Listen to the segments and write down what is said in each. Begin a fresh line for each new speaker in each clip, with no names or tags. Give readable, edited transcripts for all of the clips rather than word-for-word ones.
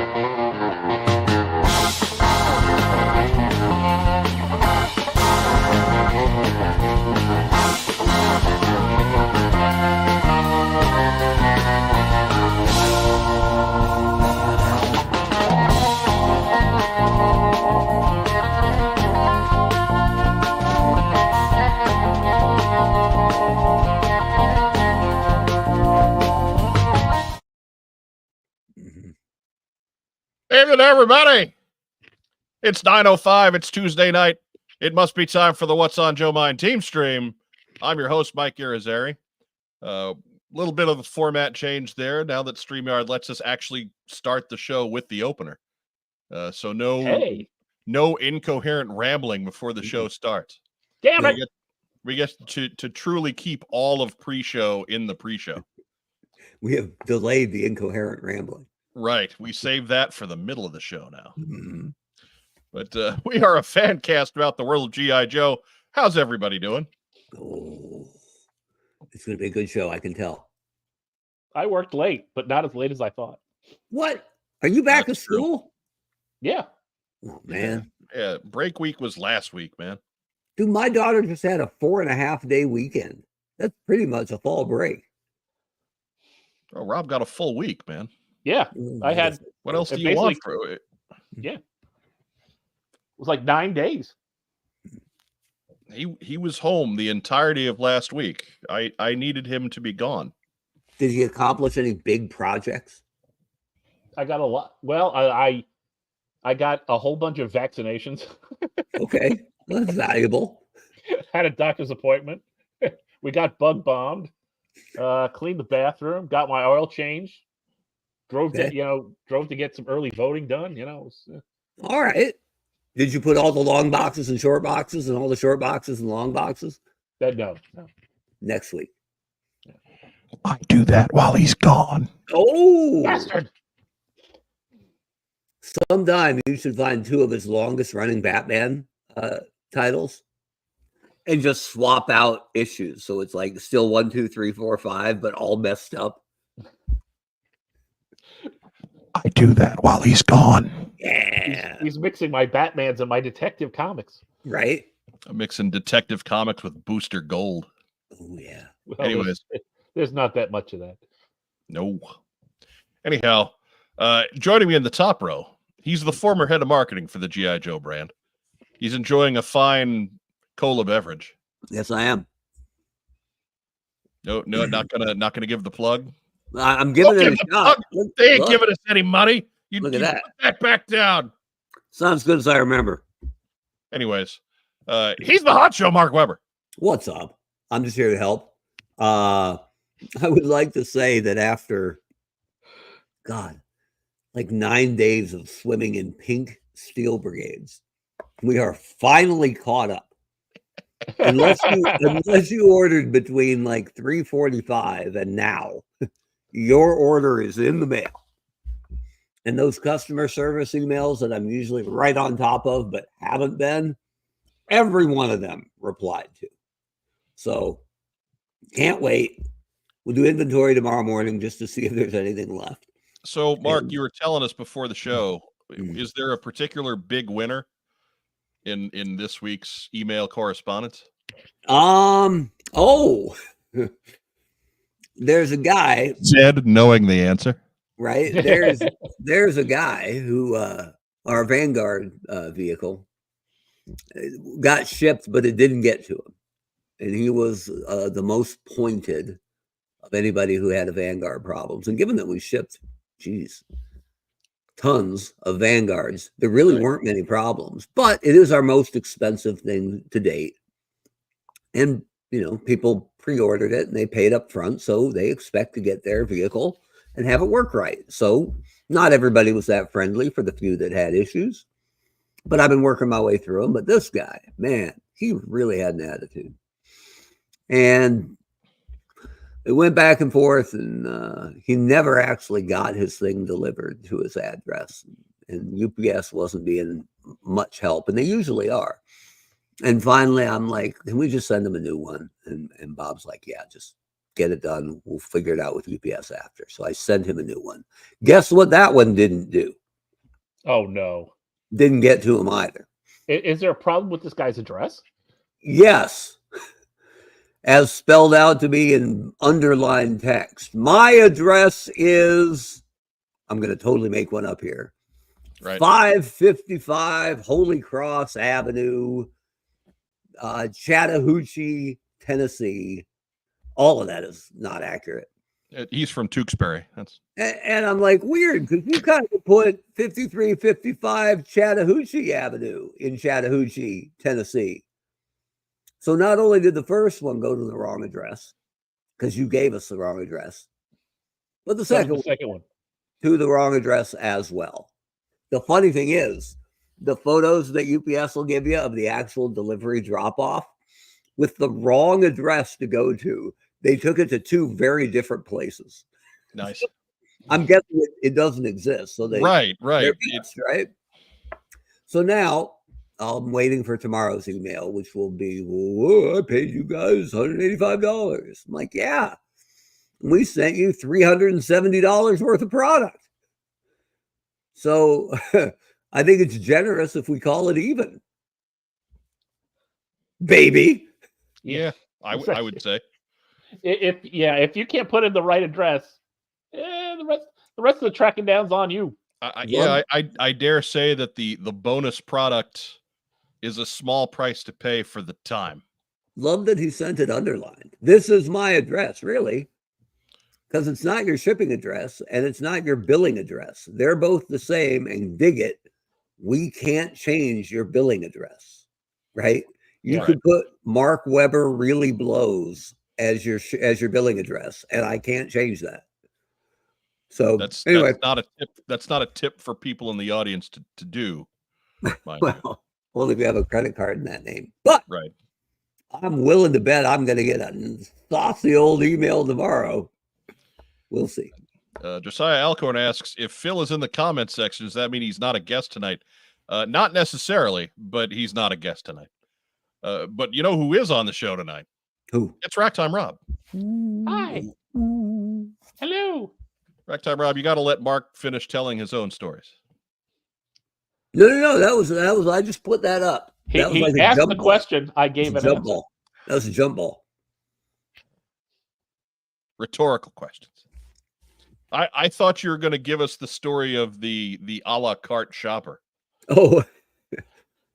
Evening, everybody. It's 9:05. It's Tuesday night. It must be time for the What's on Joe Mind TeamStream. I'm your host, Mike Irizarry. Little bit of a format change there now that StreamYard lets us actually start the show with the opener. So no incoherent rambling before the show starts.
Damn it.
We get to truly keep all of pre-show in the pre-show.
We have delayed the incoherent rambling.
Right. We save that for the middle of the show now.
Mm-hmm.
But we are a fan cast about the world of G.I. Joe. How's everybody doing?
Oh, it's going to be a good show, I can tell.
I worked late, but not as late as I thought.
What? Are you back at school?
Yeah.
Oh, man.
Yeah, break week was last week, man.
Dude, my daughter just had a 4.5-day weekend. That's pretty much a fall break.
Oh, Rob got a full week, man.
Yeah, I had.
What else do you want for it?
Yeah, it was like 9 days.
He was home the entirety of last week. I needed him to be gone.
Did he accomplish any big projects?
I got a lot. Well, I got a whole bunch of vaccinations.
Okay, that's valuable.
Had a doctor's appointment. We got bug bombed. Cleaned the bathroom. Got my oil changed. Drove to get some early voting done.
All right. Did you put all the long boxes and short boxes and all the short boxes and long boxes?
No.
Next week.
I do that while he's gone.
Oh,
bastard!
Sometime you should find 2 of his longest running Batman titles and just swap out issues. So it's like still 1, 2, 3, 4, 5, but all messed up.
I do that while he's gone.
Yeah.
He's mixing my Batmans and my Detective Comics.
Right?
I'm mixing Detective Comics with Booster Gold.
Oh, yeah.
Well,
anyways.
There's not that much of that.
No. Anyhow, joining me in the top row, he's the former head of marketing for the G.I. Joe brand. He's enjoying a fine cola beverage.
Yes, I am.
No, not gonna give the plug.
I'm giving it a shot.
They ain't giving us any money.
Look at that.
Put that back down.
Sounds good as I remember.
Anyways, he's the hot show, Mark Weber.
What's up? I'm just here to help. I would like to say that after, like 9 days of swimming in pink steel brigades, we are finally caught up. Unless you ordered between like 3:45 and now, your order is in the mail. And those customer service emails that I'm usually right on top of but haven't been, every one of them replied to. So can't wait. We'll do inventory tomorrow morning just to see if there's anything left.
So, Mark, you were telling us before the show, is there a particular big winner in this week's email correspondence?
There's a guy,
said, knowing the answer,
right? There's a guy who our Vanguard vehicle got shipped, but it didn't get to him, and he was the most pointed of anybody who had a Vanguard problems. And given that we shipped, tons of Vanguards, there really weren't many problems, but it is our most expensive thing to date. And, people pre-ordered it and they paid up front, so they expect to get their vehicle and have it work right. So not everybody was that friendly for the few that had issues, but I've been working my way through them. But this guy, man, he really had an attitude. And it went back and forth, and he never actually got his thing delivered to his address. And UPS wasn't being much help, and they usually are. And finally, I'm like, can we just send him a new one? And Bob's like, yeah, just get it done. We'll figure it out with UPS after. So I sent him a new one. Guess what that one didn't do?
Oh no.
Didn't get to him either.
Is there a problem with this guy's address?
Yes, as spelled out to me in underlined text. My address is, I'm going to totally make one up here.
Right.
555 Holy Cross Avenue, Chattahoochee, Tennessee. All of that is not accurate.
He's from Tewksbury. That's
And I'm like, weird, because you kind of put 5355 Chattahoochee Avenue in Chattahoochee, Tennessee. So not only did the first one go to the wrong address, because you gave us the wrong address, but the second
one
to the wrong address as well. The funny thing is, the photos that UPS will give you of the actual delivery drop-off with the wrong address to go to, they took it to two very different places.
nice.
I'm guessing it doesn't exist. So they
Right.
Guessed, right. So now I'm waiting for tomorrow's email, which will be, I paid you guys $185. I'm like, yeah, we sent you $370 worth of product. So I think it's generous if we call it even. Baby.
Yeah, I would say.
If you can't put in the right address, the rest of the tracking down's on you.
I dare say that the bonus product is a small price to pay for the time.
Love that he sent it underlined. This is my address, really, because it's not your shipping address and it's not your billing address. They're both the same, and dig it, we can't change your billing address, right? You could put Mark Weber really blows as your billing address, and I can't change that. So anyway,
that's not a tip for people in the audience to do.
Well, only if you have a credit card in that name. But
right,
I'm willing to bet I'm going to get a saucy old email tomorrow. We'll see.
Josiah Alcorn asks, if Phil is in the comment section, does that mean he's not a guest tonight? Not necessarily, but he's not a guest tonight. But you know who is on the show tonight?
Who?
It's Racktime Rob.
Hi. Hello.
Racktime Rob, you got to let Mark finish telling his own stories.
No. That was. I just put that up.
He
like
asked the question. I gave an
jump
answer.
ball. That was a jump ball.
Rhetorical questions. I thought you were going to give us the story of the a la carte shopper.
Oh,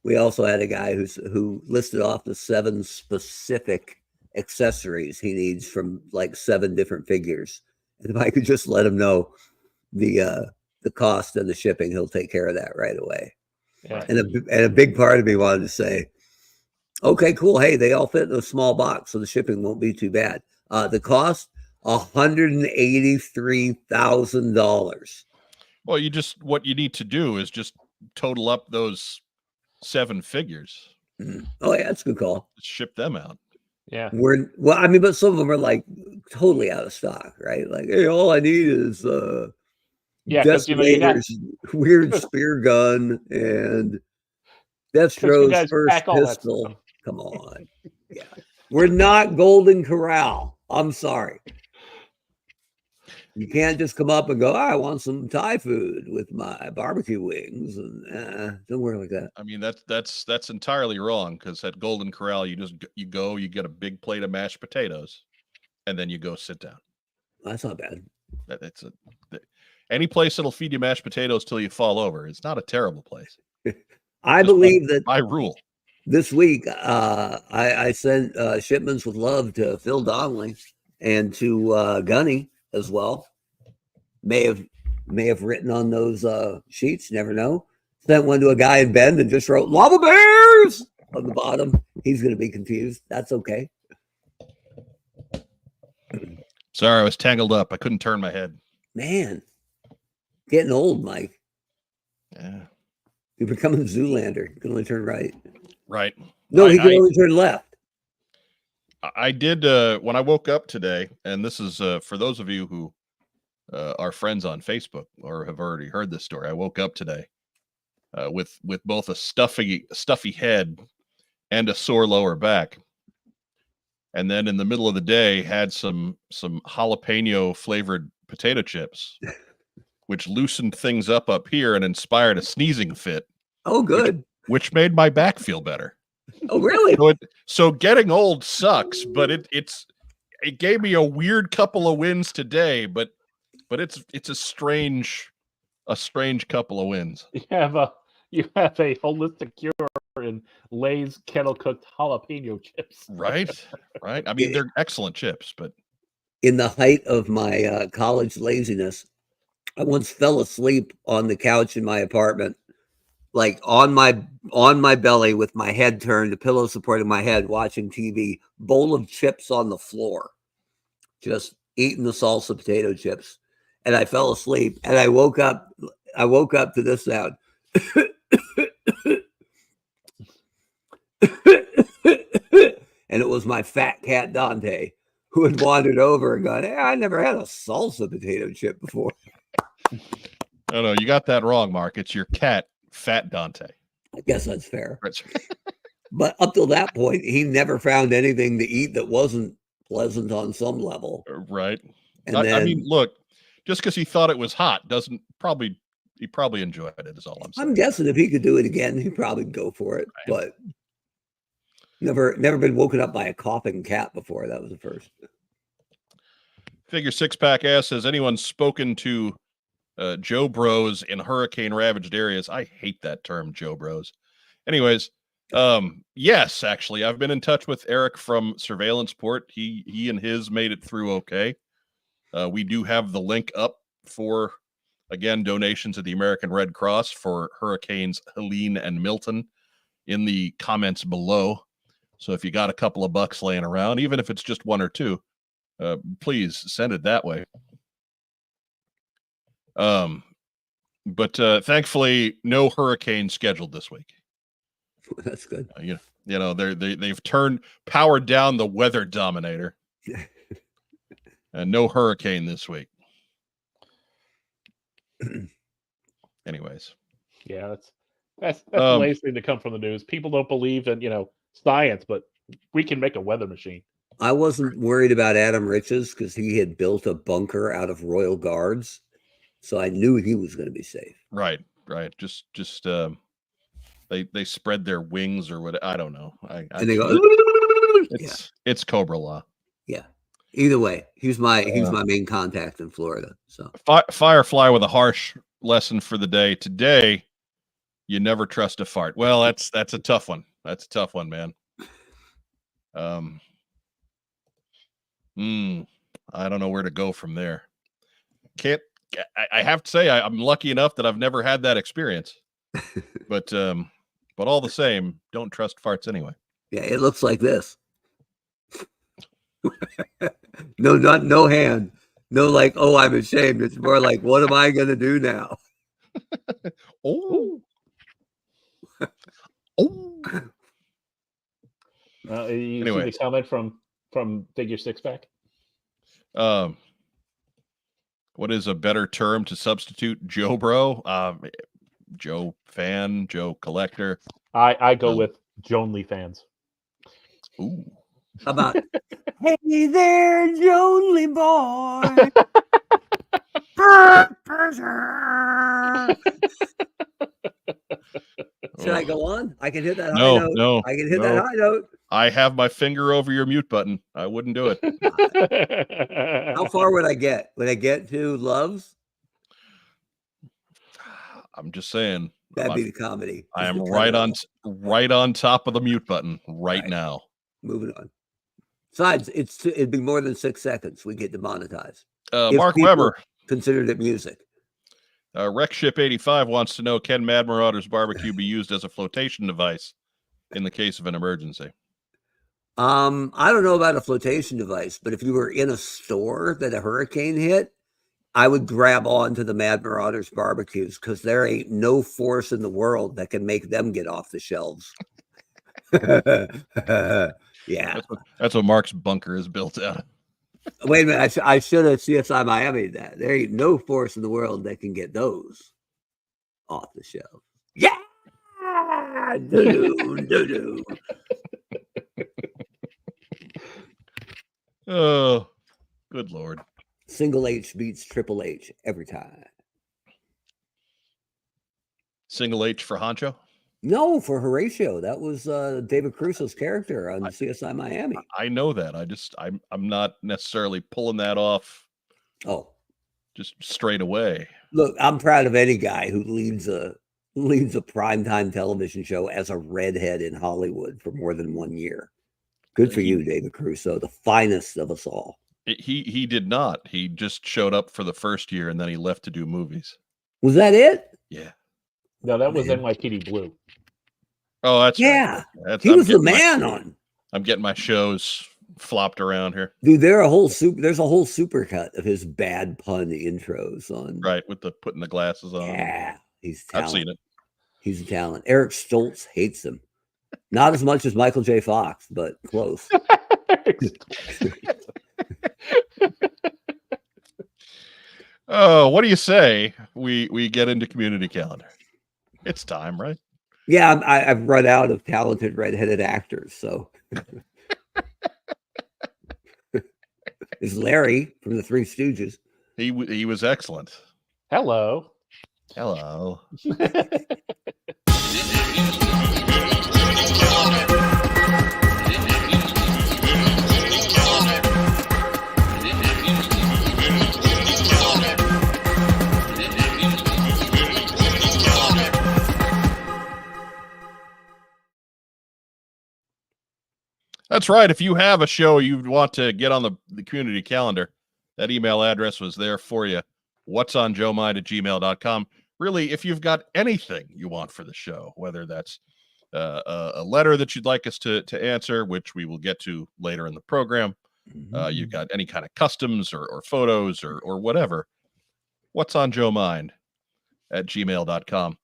we also had a guy who listed off the 7 specific accessories he needs from like 7 different figures. And if I could just let him know the cost and the shipping, he'll take care of that right away.
Yeah.
And a big part of me wanted to say, okay, cool. Hey, they all fit in a small box, so the shipping won't be too bad. The cost, $183,000.
Well, what you need to do is just total up those 7 figures.
Oh yeah, that's a good call.
Ship them out.
Yeah.
But some of them are like totally out of stock, right? Like, hey, all I need is Decimator's weird spear gun and Destro's first pistol. Come on. Yeah. We're not Golden Corral. I'm sorry. You can't just come up and go, I want some Thai food with my barbecue wings, and don't work like that.
I mean, that's entirely wrong, because at Golden Corral, you get a big plate of mashed potatoes, and then you go sit down.
That's not bad.
Any place that'll feed you mashed potatoes till you fall over, it's not a terrible place.
I believe that
by rule.
This week, I sent shipments with love to Phil Donnelly and to Gunny as well. May have written on those sheets. Never know. Sent one to a guy in Bend and just wrote "Lava Bears" on the bottom. He's going to be confused. That's okay.
Sorry, I was tangled up. I couldn't turn my head.
Man, getting old, Mike.
Yeah.
You're becoming a Zoolander. You can only turn right.
Right.
No, he can only turn left.
I did when I woke up today, and this is for those of you who are friends on Facebook or have already heard this story. I woke up today with both a stuffy head and a sore lower back. And then in the middle of the day had some jalapeno flavored potato chips which loosened things up here and inspired a sneezing fit.
Oh, good.
Which made my back feel better.
Oh, really?
So getting old sucks, but it gave me a weird couple of wins today, but it's a strange couple of wins.
You have a holistic cure in Lay's kettle cooked jalapeno chips.
Right. I mean, they're excellent chips, but
in the height of my college laziness, I once fell asleep on the couch in my apartment, like on my belly with my head turned, the pillow supporting my head, watching TV, bowl of chips on the floor, just eating the salsa potato chips. And I fell asleep, and I woke up to this sound. And it was my fat cat Dante, who had wandered over and gone, hey, I never had a salsa potato chip before.
No, you got that wrong, Mark. It's your cat, Fat Dante.
I guess that's fair. But up till that point, he never found anything to eat that wasn't pleasant on some level.
Right.
And
I mean, look, just because he thought it was hot he probably enjoyed it, is all I'm saying.
I'm guessing if he could do it again, he'd probably go for it. Right. But never been woken up by a coughing cat before. That was the first.
Figure Six Pack asks, has anyone spoken to Joe Bros in hurricane ravaged areas? I hate that term, Joe Bros. Anyways, yes, actually, I've been in touch with Eric from Surveillance Port. He and his made it through okay. We do have the link up for, again, donations to the American Red Cross for Hurricanes Helene and Milton in the comments below. So if you got a couple of bucks laying around, even if it's just one or two, please send it that way. But thankfully, no hurricane scheduled this week.
That's good.
They've powered down the weather dominator, and no hurricane this week. Anyways,
yeah, that's the latest thing to come from the news. People don't believe in science, but we can make a weather machine.
I wasn't worried about Adam Riches because he had built a bunker out of Royal Guards, so I knew he was going to be safe.
Right. Just they spread their wings or what? I don't know.
And they go.
It's Cobra Law.
Yeah. Either way, he's my main contact in Florida. So
Firefly with a harsh lesson for the day today. You never trust a fart. Well, that's a tough one. That's a tough one, man. I don't know where to go from there. I have to say I'm lucky enough that I've never had that experience. But all the same, don't trust farts anyway.
Yeah, it looks like this. No hand. No, like, oh, I'm ashamed. It's more like, what am I gonna do now?
Oh.
You see the comment from Figure Six Pack?
What is a better term to substitute Joe Bro? Joe fan, Joe collector.
I go with Jonely fans.
Ooh.
How about hey there, Jonely boy. Should I go on? I can hit that high note.
No.
I can hit that high note.
I have my finger over your mute button. I wouldn't do
it. How far would I get? Would I get to Loves?
I'm just saying.
That'd be the comedy.
I am right on top of the mute button right now.
Moving on. Besides, it'd be more than 6 seconds. We get demonetized.
Mark Weber
considered it music.
Wreckship85 wants to know, can Mad Marauder's barbecue be used as a flotation device in the case of an emergency?
I don't know about a flotation device, but if you were in a store that a hurricane hit, I would grab on to the Mad Marauders barbecues because there ain't no force in the world that can make them get off the shelves. Yeah.
That's what Mark's bunker is built out of.
Wait a minute. I should have CSI Miami that. There ain't no force in the world that can get those off the shelf. Yeah. Do.
Oh, good Lord.
Single H beats Triple H every time.
Single H for Honcho?
No, for Horatio. That was David Caruso's character on CSI Miami.
I know that. I'm not necessarily pulling that off.
Oh,
just straight away.
Look, I'm proud of any guy who leads a primetime television show as a redhead in Hollywood for more than 1 year. Good for you, David Caruso, the finest of us all.
He did not. He just showed up for the first year and then he left to do movies.
Was that it?
Yeah.
No, that was NYPD Blue.
Oh, that's
yeah.
Right.
He was the man on.
I'm getting my shows flopped around here.
Dude, there's a whole supercut of his bad pun intros on.
Right, with the putting the glasses on.
Yeah, he's talented.
I've seen it.
He's a talent. Eric Stoltz hates him. Not as much as Michael J. Fox, but close.
Oh, what do you say we get into community calendar? It's time, right?
Yeah, I've run out of talented redheaded actors, so it's Larry from the Three Stooges.
He was excellent.
Hello.
That's right. If you have a show you want to get on the community calendar, that email address was there for you. whatsonjoemind@gmail.com. Really, if you've got anything you want for the show, whether that's a letter that you'd like us to answer, which we will get to later in the program, you've got any kind of customs or photos or whatever, whatsonjoemind@gmail.com.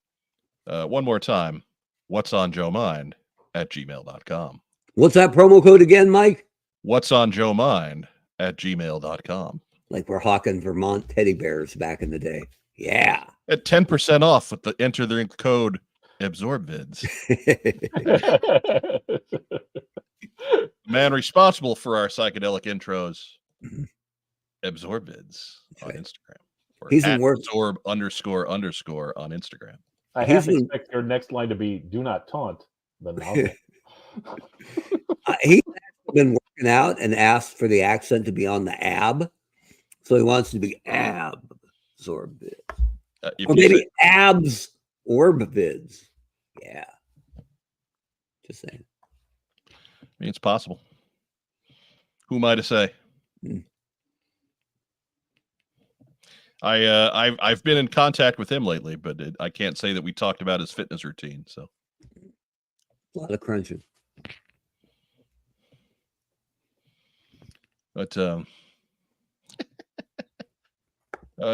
One more time, whatsonjoemind@gmail.com.
What's that promo code again, Mike?
whatsonjoemind@gmail.com.
Like we're hawking Vermont teddy bears back in the day. Yeah.
At 10% off with the enter the code AbsorbVids. Man responsible for our psychedelic intros, AbsorbVids on Instagram. Or
He's
at
in work.
absorb _ on Instagram.
I have to expect your next line to be "Do not taunt the novel."
He's been working out and asked for the accent to be on the ab, so he wants to be absorbed, or maybe abs orbvids. Yeah, just saying.
I mean, it's possible. Who am I to say? I've been in contact with him lately, but I can't say that we talked about his fitness routine. So
a lot of crunching.
But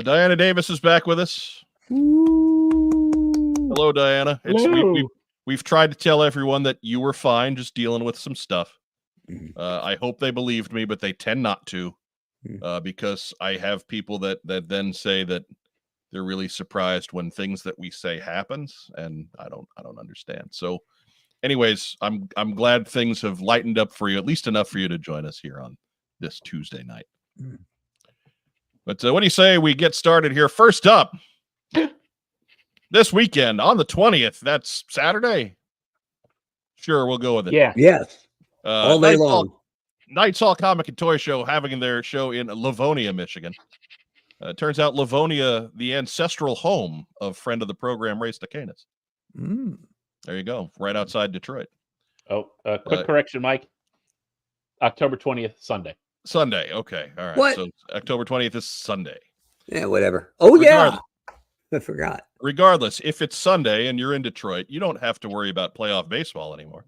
Diana Davis is back with us. Hello, Diana. We've tried to tell everyone that you were fine, just dealing with some stuff. I hope they believed me, but they tend not to, because I have people that then say that they're really surprised when things that we say happens, and I don't understand. So, anyways, I'm glad things have lightened up for you, at least enough for you to join us here on this Tuesday night. But what do you say we get started here? First up, this weekend on the 20th, that's Saturday. Sure, we'll go with it.
Yeah.
Yes. All day long.
Nights Hall Comic and Toy Show having their show in Livonia, Michigan. Turns out Livonia, the ancestral home of friend of the program, Ray Stacanis. There you go. Right outside Detroit.
Oh, quick correction, Mike. October 20th, Sunday.
Sunday. Okay. All right.
What?
So October 20th is Sunday.
Yeah, whatever. Oh, yeah. I forgot.
Regardless, if it's Sunday and you're in Detroit, you don't have to worry about playoff baseball anymore.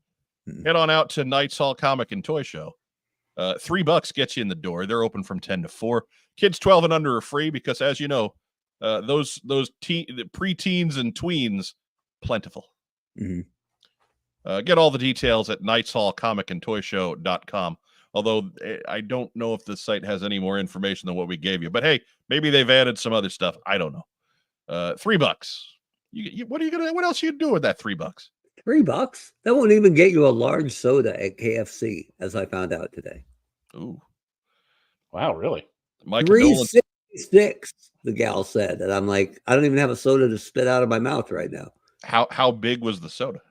Head on out to Nights Hall Comic and Toy Show. $3 gets you in the door. They're open from 10 to 4. Kids 12 and under are free because, as you know, those preteens and tweens, plentiful. Get all the details at nightshallcomicandtoyshow.com. Although I don't know if the site has any more information than what we gave you. But hey, maybe they've added some other stuff. I don't know. $3. What else are you gonna do with that $3?
$3? That won't even get you a large soda at KFC, as I found out today.
Ooh.
Wow, really?
$3.66, the gal said. And I'm like, I don't even have a soda to spit out of my mouth right now.
How big was the soda?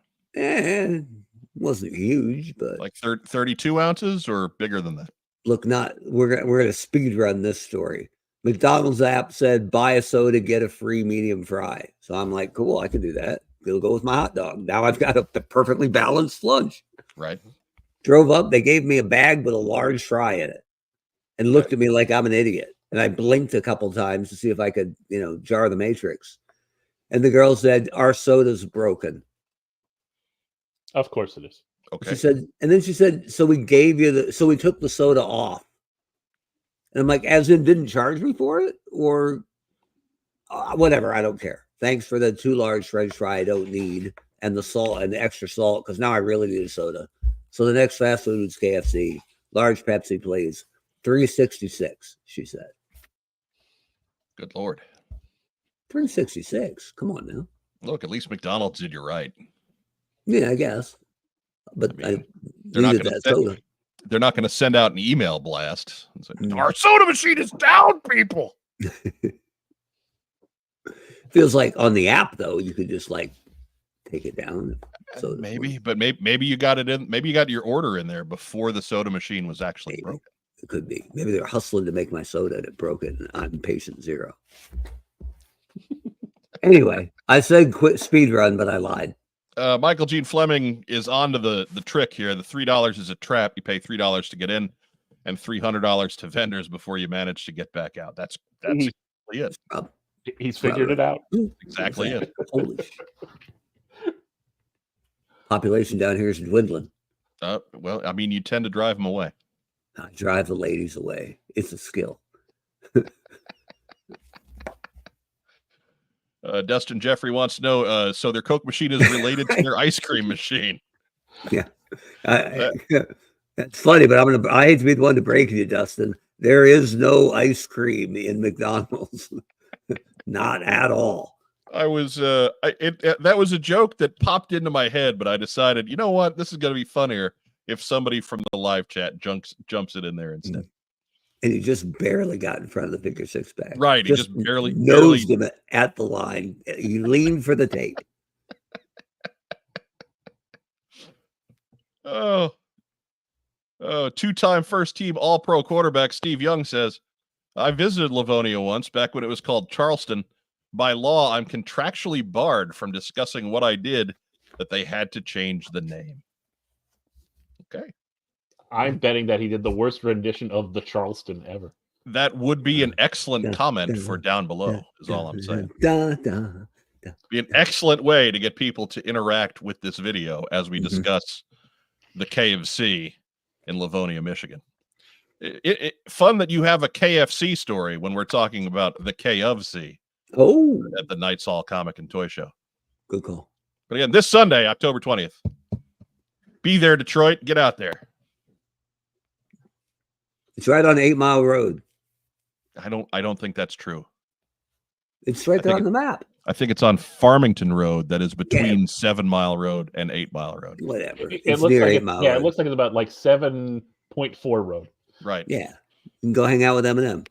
Wasn't huge, but
Like 32 ounces or bigger than that?
look, we're gonna speed run this story. McDonald's app said buy a soda, get a free medium fry. So I'm like, cool, I can do that. It'll go with my hot dog. Now I've got the perfectly balanced lunch.
Right.
Drove up, they gave me a bag with a large fry in it and looked at me like I'm an idiot. And I blinked a couple times to see if I could, jar the matrix. And the girl said, our soda's broken.
Of course it is.
Okay.
She said, so we took the soda off. And I'm like, as in didn't charge me for it or whatever. I don't care. Thanks for the 2 large French fry I don't need and the salt and the extra salt because now I really need a soda. So the next fast food was KFC. Large Pepsi, please. $3.66, she said.
Good Lord.
$3.66. Come on now.
Look, at least McDonald's did you right.
Yeah, I guess. But
I mean,
they're
not going to send out an email blast. Our soda machine is down, people.
Feels like on the app though, you could just like take it down.
Maybe you got it in. Maybe you got your order in there before the soda machine was actually broken.
It could be. Maybe they're hustling to make my soda and it broke it. And I'm patient zero. Anyway, I said quit speed run, but I lied.
Michael Gene Fleming is on to the trick here. The $3 is a trap. You pay $3 to get in and $300 to vendors before you manage to get back out. That's exactly it.
He's figured it out.
Exactly it.
Holy shit. Population down here is dwindling.
Well, I mean, you tend to drive them away.
I drive the ladies away. It's a skill.
Dustin Jeffrey wants to know, so their Coke machine is related to their ice cream machine.
Yeah. That's funny, but I hate to be the one to break you, Dustin. There is no ice cream in McDonald's. Not at all.
I was that was a joke that popped into my head, but I decided, you know what? This is going to be funnier if somebody from the live chat jumps it in there instead.
And he just barely got in front of the figure 6-pack.
Right. He just barely
nosed him at the line. He leaned for the tape.
Oh, 2-time first team All-Pro quarterback Steve Young says, I visited Livonia once back when it was called Charleston. By law, I'm contractually barred from discussing what I did that they had to change the name. Okay.
I'm betting that he did the worst rendition of the Charleston ever.
That would be an excellent comment for down below, is all I'm saying. Be an excellent way to get people to interact with this video as we discuss the KFC in Livonia, Michigan. Fun that you have a KFC story when we're talking about the K of C.
Oh,
at the Nights Hall Comic and Toy Show.
Good call.
But again, this Sunday, October 20th. Be there, Detroit. Get out there.
It's right on 8 Mile Road.
I don't think that's true.
It's right there on the map.
I think it's on Farmington Road that is between 7 Mile Road and 8 Mile Road.
Whatever.
It looks like it looks like it's about like 7.4 road.
Right.
Yeah. You can go hang out with Eminem.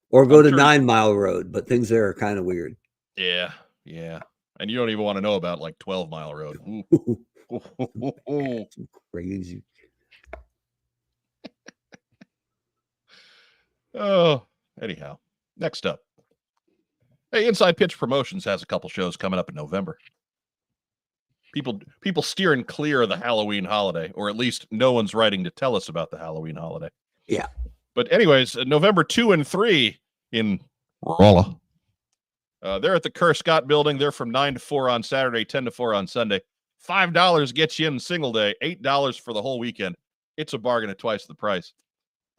Or go to 9 Mile Road, but things there are kind of weird.
Yeah. And you don't even want to know about like 12 Mile Road.
Crazy.
Oh, anyhow, next up. Hey, Inside Pitch Promotions has a couple shows coming up in November. People steering clear of the Halloween holiday, or at least no one's writing to tell us about the Halloween holiday.
Yeah.
But anyways, November 2 and 3 in Rolla. They're at the Kerr Scott building. They're from 9 to 4 on Saturday, 10 to 4 on Sunday. $5 gets you in single day, $8 for the whole weekend. It's a bargain at twice the price.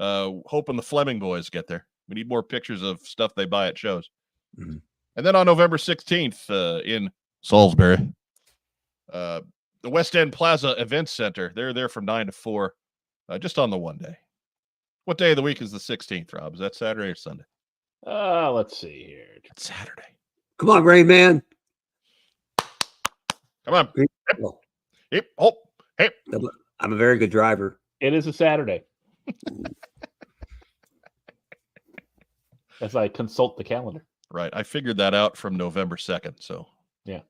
Hoping the Fleming boys get there. We need more pictures of stuff they buy at shows. And then on November 16th in Salisbury, the West End Plaza Event Center. They're there from 9 to 4, just on the one day. What day of the week is the 16th, Rob? Is that Saturday or Sunday?
Let's see here.
It's Saturday.
Come on, Rain Man.
Come on. Hip, hop, hip.
I'm a very good driver.
It is a Saturday. As I consult the calendar.
Right. I figured that out from November 2nd. So,
yeah.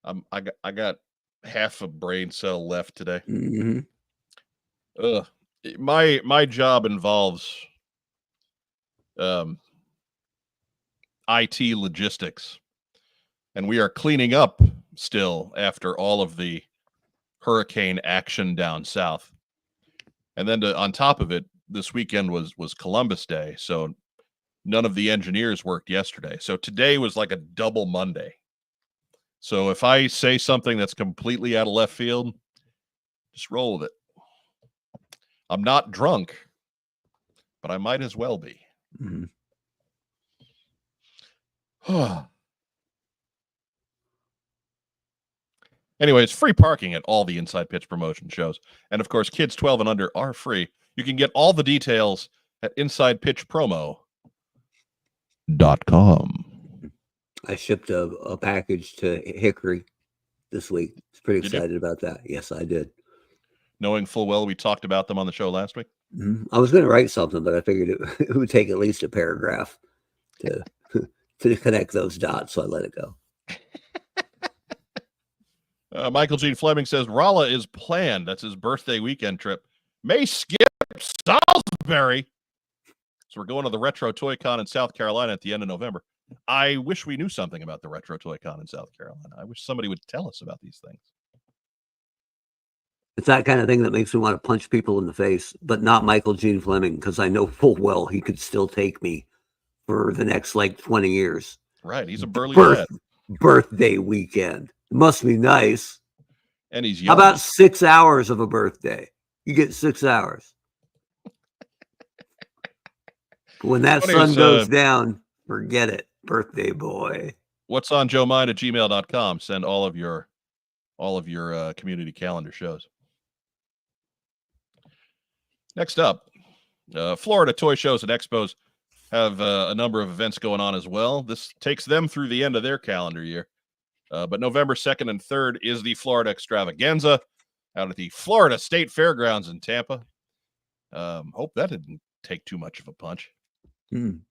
I got half a brain cell left today.
Mm-hmm.
My job involves IT logistics, and we are cleaning up still after all of the hurricane action down south. And then on top of it, this weekend was Columbus Day, so none of the engineers worked yesterday. So today was like a double Monday. So if I say something that's completely out of left field, just roll with it. I'm not drunk, but I might as well be.
Mm-hmm.
Anyway, it's free parking at all the Inside Pitch promotion shows. And of course, kids 12 and under are free. You can get all the details at InsidePitchPromo.com.
I shipped a package to Hickory this week. I was pretty
Did you?
excited about that. Yes, I did.
Knowing full well we talked about them on the show last week.
Mm-hmm. I was going to write something, but I figured it would take at least a paragraph to connect those dots, so I let it go.
Michael Gene Fleming says Rala is planned. That's his birthday weekend trip. May skip Salisbury. So we're going to the Retro Toy Con in South Carolina at the end of November. I wish we knew something about the Retro Toy Con in South Carolina. I wish somebody would tell us about these things.
It's that kind of thing that makes me want to punch people in the face, but not Michael Gene Fleming, because I know full well he could still take me for the next 20 years.
Right. He's a burly lad.
Birthday weekend. It must be nice.
And he's young.
How about 6 hours of a birthday? You get 6 hours. When that sun goes down, forget it. Birthday boy.
What's on JoeMind@gmail.com. Send all of your community calendar shows. Next up, Florida toy shows and expos have a number of events going on as well. This takes them through the end of their calendar year. But November 2nd and 3rd is the Florida Extravaganza out at the Florida State Fairgrounds in Tampa. Hope that didn't take too much of a punch. Then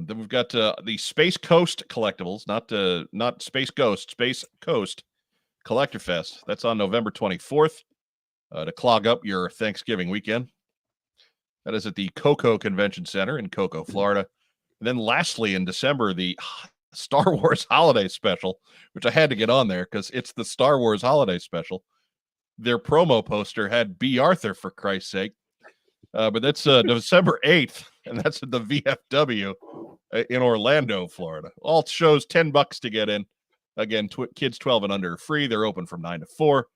we've got the Space Coast Collectibles, not Space Ghost, Space Coast Collector Fest. That's on November 24th to clog up your Thanksgiving weekend. That is at the Cocoa Convention Center in Cocoa, Florida. And then lastly, in December, the Star Wars Holiday Special, which I had to get on there because it's the Star Wars Holiday Special. Their promo poster had B. Arthur, for Christ's sake. But that's December 8th, and that's at the VFW in Orlando, Florida. All shows $10 to get in. Again, kids 12 and under are free. They're open from 9 to 4.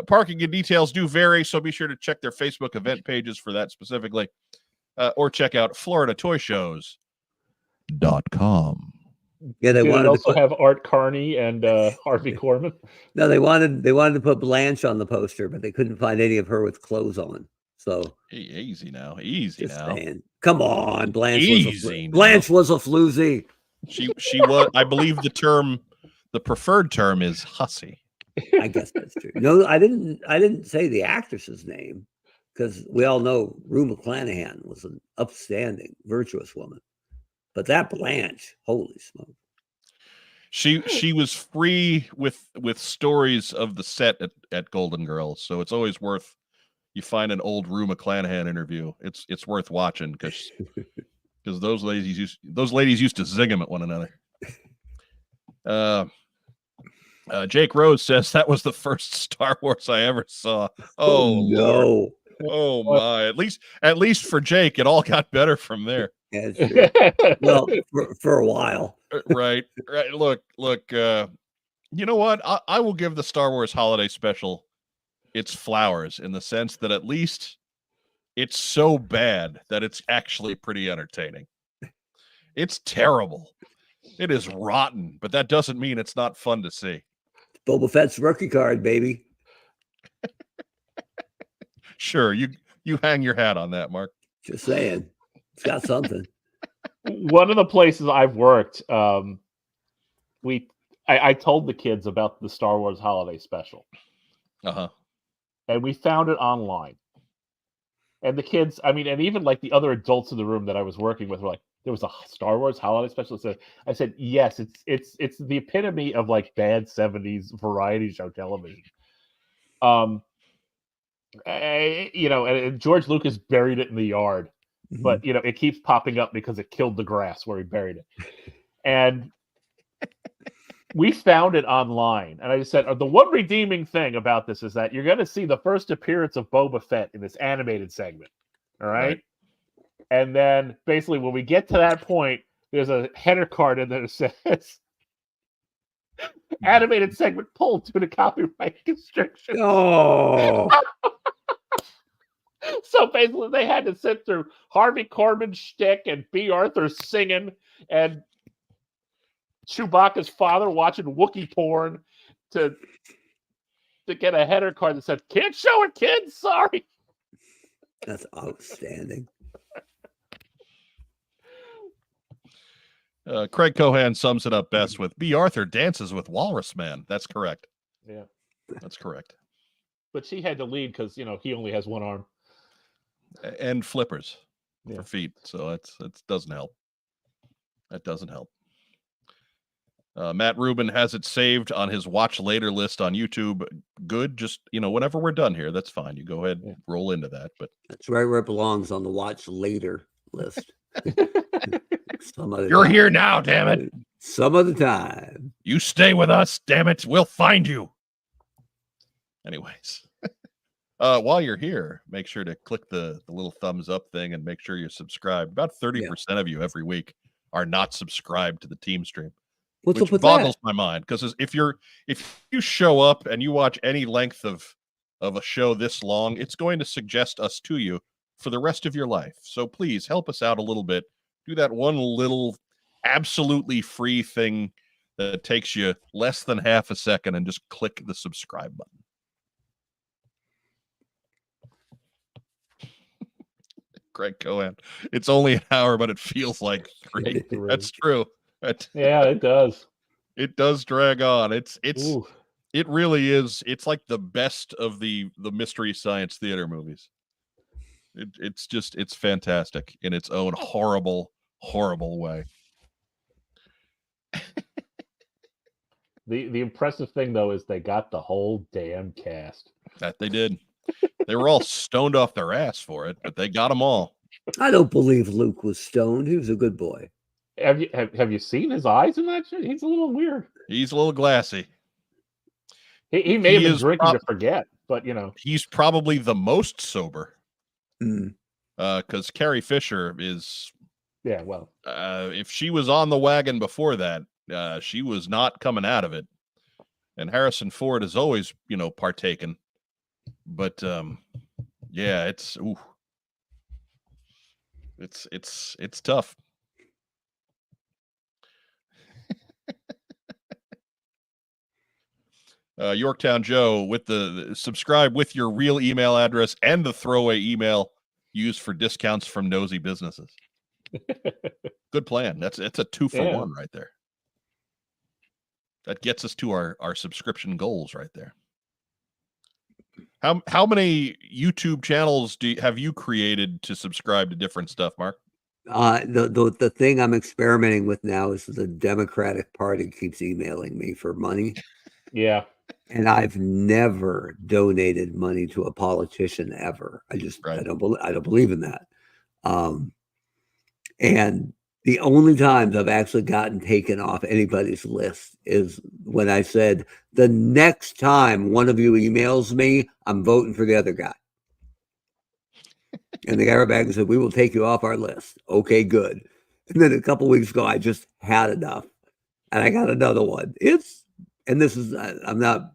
Parking and details do vary, so be sure to check their Facebook event pages for that specifically, or check out FloridaToyShows.com.
Yeah, they wanted
also have Art Carney and Harvey Korman.
No, they wanted to put Blanche on the poster, but they couldn't find any of her with clothes on. So
easy now, easy now.
Saying. Come on, Blanche.
Blanche
was a floozy.
She was. I believe the preferred term is hussy.
I guess that's true. No, I didn't say the actress's name because we all know Rue McClanahan was an upstanding, virtuous woman. But that Blanche, holy smoke.
She was free with stories of the set at Golden Girls, so it's always worth. You find an old Rue McClanahan interview. It's worth watching because those ladies used to zing them at one another. Jake Rose says that was the first Star Wars I ever saw. Oh no! Lord. Oh my! At least for Jake, it all got better from there.
Yeah, well, for a while,
right. Look. You know what? I will give the Star Wars Holiday Special its flowers in the sense that at least it's so bad that it's actually pretty entertaining. It's terrible. It is rotten, but that doesn't mean it's not fun to see.
Boba Fett's rookie card, baby.
Sure, you hang your hat on that, Mark.
Just saying, it's got something.
One of the places I've worked, I told the kids about the Star Wars Holiday Special. And we found it online. And the kids, and even like the other adults in the room that I was working with were like, there was a Star Wars holiday special. So I said, yes, it's the epitome of like bad 70s variety show television. And George Lucas buried it in the yard, but it keeps popping up because it killed the grass where he buried it. And we found it online, and I just said, the one redeeming thing about this is that you're going to see the first appearance of Boba Fett in this animated segment. All right. And then basically when we get to that point, there's a header card in there that says animated segment pulled due to copyright constrictions.
Oh.
So basically they had to sit through Harvey Korman's shtick and B. Arthur singing and Chewbacca's father watching Wookiee porn to get a header card that said, "Can't show it, kids, sorry."
That's outstanding.
Craig Cohan sums it up best with B. Arthur dances with Walrus Man. That's correct.
Yeah.
That's correct.
But she had to lead because, he only has one arm.
And flippers
Yeah.
for feet. So that doesn't help. That doesn't help. Matt Rubin has it saved on his watch later list on YouTube. Good. Just, whenever we're done here, that's fine. You go ahead and roll into that. But
that's right where it belongs, on the watch later list.
You're here now, damn it.
Some other time.
You stay with us, damn it. We'll find you. Anyways, while you're here, make sure to click the little thumbs up thing and make sure you're subscribed. About 30% of you every week are not subscribed to the TeamStream.
What's
which
up with
boggles
that?
my mind, because if you show up and you watch any length of a show this long, it's going to suggest us to you for the rest of your life. So please help us out a little bit. Do that one little absolutely free thing that takes you less than half a second and just click the subscribe button. Craig Cohen. It's only an hour, but it feels like 3. That's true.
Yeah, it does.
It does drag on. It really is. It's like the best of the Mystery Science Theater movies. It's fantastic in its own horrible way.
The impressive thing though is they got the whole damn cast.
That they did. They were all stoned off their ass for it, but they got them all.
I don't believe Luke was stoned. He was a good boy.
Have you seen his eyes in that shit? He's a little weird.
He's a little glassy.
He may have been drinking to forget, but
he's probably the most sober.
Mm.
Because Carrie Fisher is.
Yeah, well,
if she was on the wagon before that, she was not coming out of it. And Harrison Ford has always, partaken. But yeah, it's tough. Yorktown Joe with the subscribe with your real email address and the throwaway email used for discounts from nosy businesses. Good plan. It's a 2-for-1 right there. That gets us to our subscription goals right there. How many YouTube channels have you created to subscribe to different stuff, Mark?
The thing I'm experimenting with now is the Democratic Party keeps emailing me for money.
Yeah.
And I've never donated money to a politician ever. I don't believe in that. And the only times I've actually gotten taken off anybody's list is when I said, the next time one of you emails me, I'm voting for the other guy. And the guy back and said, we will take you off our list. Okay, good. And then a couple of weeks ago, I just had enough. And I got another one. I'm not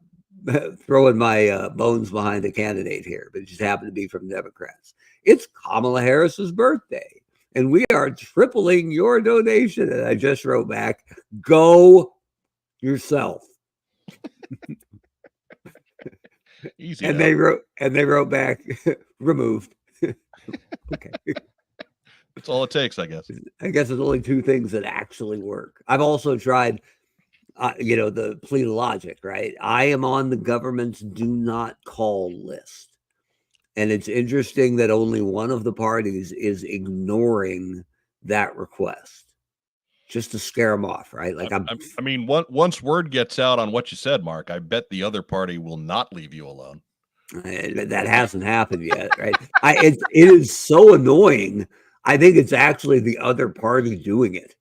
throwing my bones behind a candidate here, but it just happened to be from Democrats. It's Kamala Harris's birthday, and we are tripling your donation. And I just wrote back, go yourself.
Easy.
And they wrote back, removed. Okay.
That's all it takes, I guess.
I guess there's only two things that actually work. I've also tried the plea of logic, right? I am on the government's do not call list. And it's interesting that only one of the parties is ignoring that request just to scare them off, right? Like
I mean, once word gets out on what you said, Mark, I bet the other party will not leave you alone.
That hasn't happened yet, right? It is so annoying. I think it's actually the other party doing it.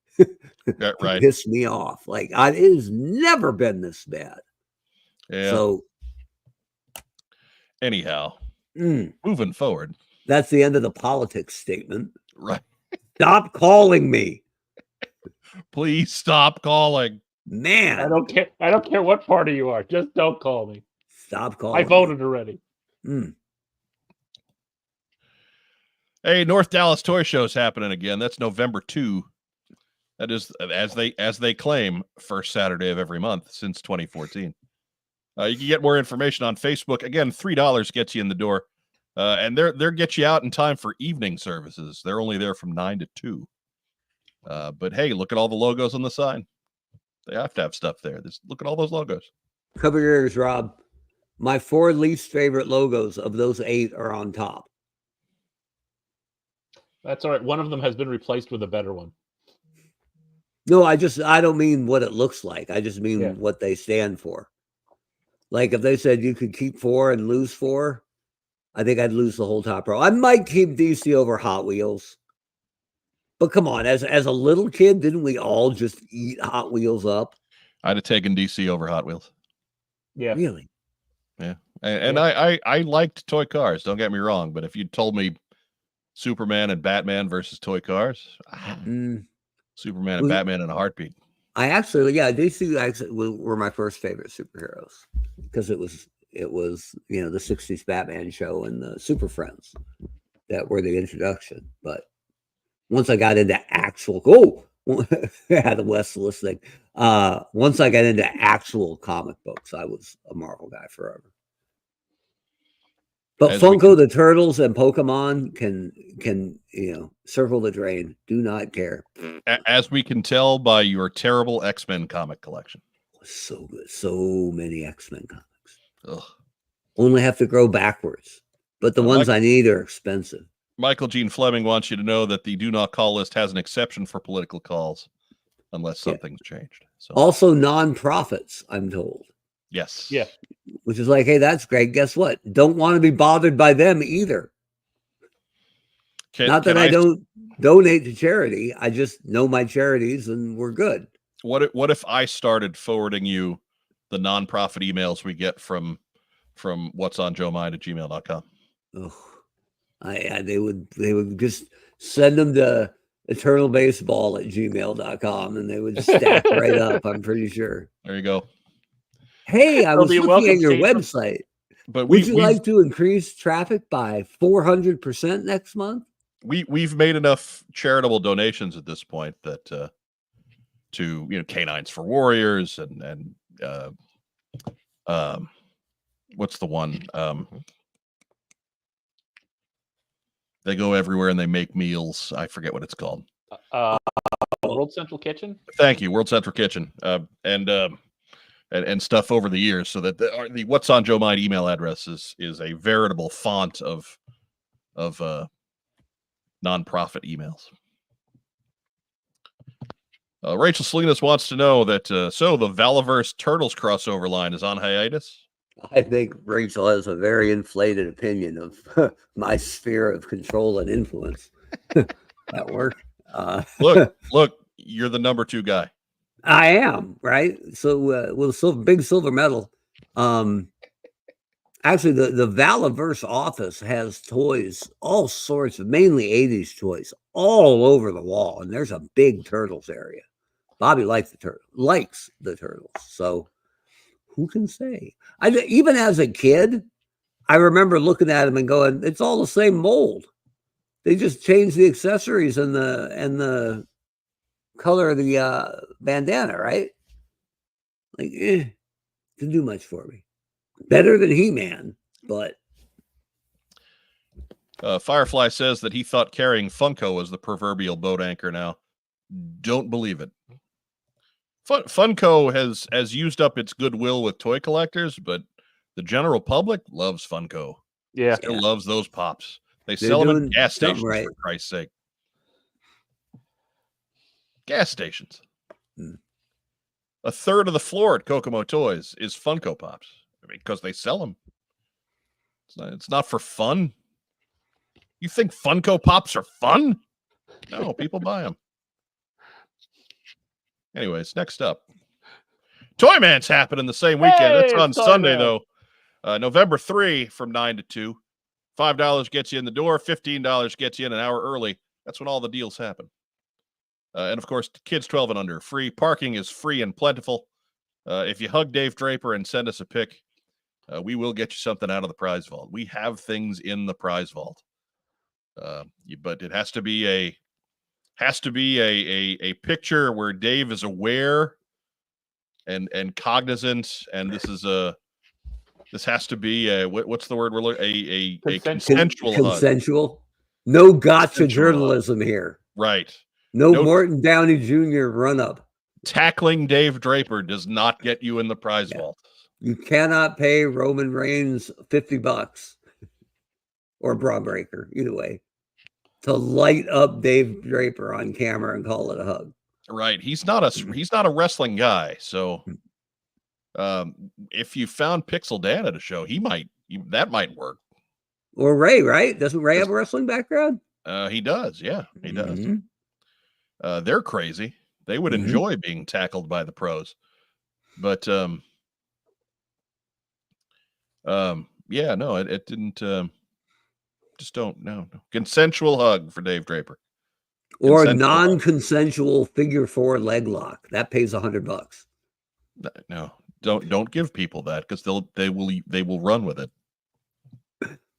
Yeah, right.
Piss me off. Like it has never been this bad.
Yeah.
So
anyhow, moving forward.
That's the end of the politics statement.
Right.
Stop calling me.
Please stop calling.
Man.
I don't care. I don't care what party you are. Just don't call me.
Stop calling
I voted already.
Hey, North Dallas Toy Show's happening again. That's November 2. That is, as they claim, first Saturday of every month since 2014. You can get more information on Facebook. Again, $3 gets you in the door, and they're get you out in time for evening services. They're only there from 9 to 2. But hey, look at all the logos on the sign. They have to have stuff there. Look at all those logos.
Cover your ears, Rob. My 4 least favorite logos of those 8 are on top.
That's all right. One of them has been replaced with a better one.
No, I don't mean what it looks like. I just mean what they stand for. Like if they said you could keep 4 and lose 4, I think I'd lose the whole top row. I might keep DC over Hot Wheels. But come on, as a little kid, didn't we all just eat Hot Wheels up?
I'd have taken DC over Hot Wheels.
Yeah.
Really?
Yeah. And I liked toy cars, don't get me wrong, but if you told me Superman and Batman versus toy cars, Superman and Batman in a heartbeat.
I actually, DC were my first favorite superheroes because it was the 60s Batman show and the Super Friends that were the introduction. But once I got into the West listening. Once I got into actual comic books, I was a Marvel guy forever. But Funko the Turtles and Pokemon can circle the drain. Do not care.
As we can tell by your terrible X-Men comic collection.
So good. So many X-Men comics.
Ugh.
Only have to grow backwards. But the ones I need are expensive.
Michael Gene Fleming wants you to know that the do not call list has an exception for political calls unless something's changed. So
also non-profits, I'm told.
Yes.
Yeah.
Which is like, hey, that's great. Guess what? Don't want to be bothered by them either. Not that I don't donate to charity. I just know my charities and we're good.
What if I started forwarding you the nonprofit emails we get from what's on joemind@gmail.com?
Oh, they would just send them to eternalbaseball@gmail.com and they would just stack right up. I'm pretty sure.
There you go.
Hey, I was looking at your website.
But
would you like to increase traffic by 400% next month?
We've made enough charitable donations at this point that to Canines for Warriors and what's the one? They go everywhere and they make meals. I forget what it's called.
World Central Kitchen.
Thank you, World Central Kitchen, and stuff over the years, so that the What's on Joe Mind email address is a veritable font of nonprofit emails. Rachel Salinas wants to know that so the Valaverse Turtles crossover line is on hiatus.
I think Rachel has a very inflated opinion of my sphere of control and influence at work.
Look, you're the number 2 guy.
I am, right? So with a big silver medal. Actually, the Valaverse office has toys, all sorts of, mainly 80s toys, all over the wall. And there's a big Turtles area. Bobby likes the Turtles. So who can say? Even as a kid, I remember looking at them and going, it's all the same mold. They just changed the accessories and the color of the bandana, right? Like, didn't do much for me. Better than He-Man, but
Firefly says that he thought carrying Funko was the proverbial boat anchor now. Don't believe it. Funko has used up its goodwill with toy collectors, but the general public loves Funko.
Yeah.
Still loves those pops. They sell them in gas stations,
right.
for Christ's sake. Gas stations.
Hmm.
A third of the floor at Kokomo Toys is Funko Pops because they sell them. It's not for fun. You think Funko Pops are fun? No, people buy them. Anyways, next up. Toy Man's happening the same weekend.
Hey,
It's on
it's Toy
Sunday,
Man.
though. November 3 from 9 to 2. $5 gets you in the door. $15 gets you in an hour early. That's when all the deals happen. And, of course, kids 12 and under, free. Parking is free and plentiful. If you hug Dave Draper and send us a pic, we will get you something out of the prize vault. We have things in the prize vault. But it has to be a picture where Dave is aware and cognizant, and this has to be a what's the word we're looking a consensual hug.
Consensual. No gotcha
Consensual
journalism here.
Right.
No Morton Downey Jr. run up.
Tackling Dave Draper does not get you in the prize vault.
You cannot pay Roman Reigns $50 or Braun Breaker, either way, to light up Dave Draper on camera and call it a hug.
Right. He's not a wrestling guy. So if you found Pixel Dan at a show, that might work.
Or Ray, right? Doesn't Ray have a wrestling background?
He does. Yeah, he does.
Mm-hmm.
They're crazy. They would enjoy being tackled by the pros. But yeah, no, it didn't. Just don't. No. Consensual hug for Dave Draper.
Or a non-consensual figure 4 leg lock that pays $100.
No, don't give people that because they will run with it.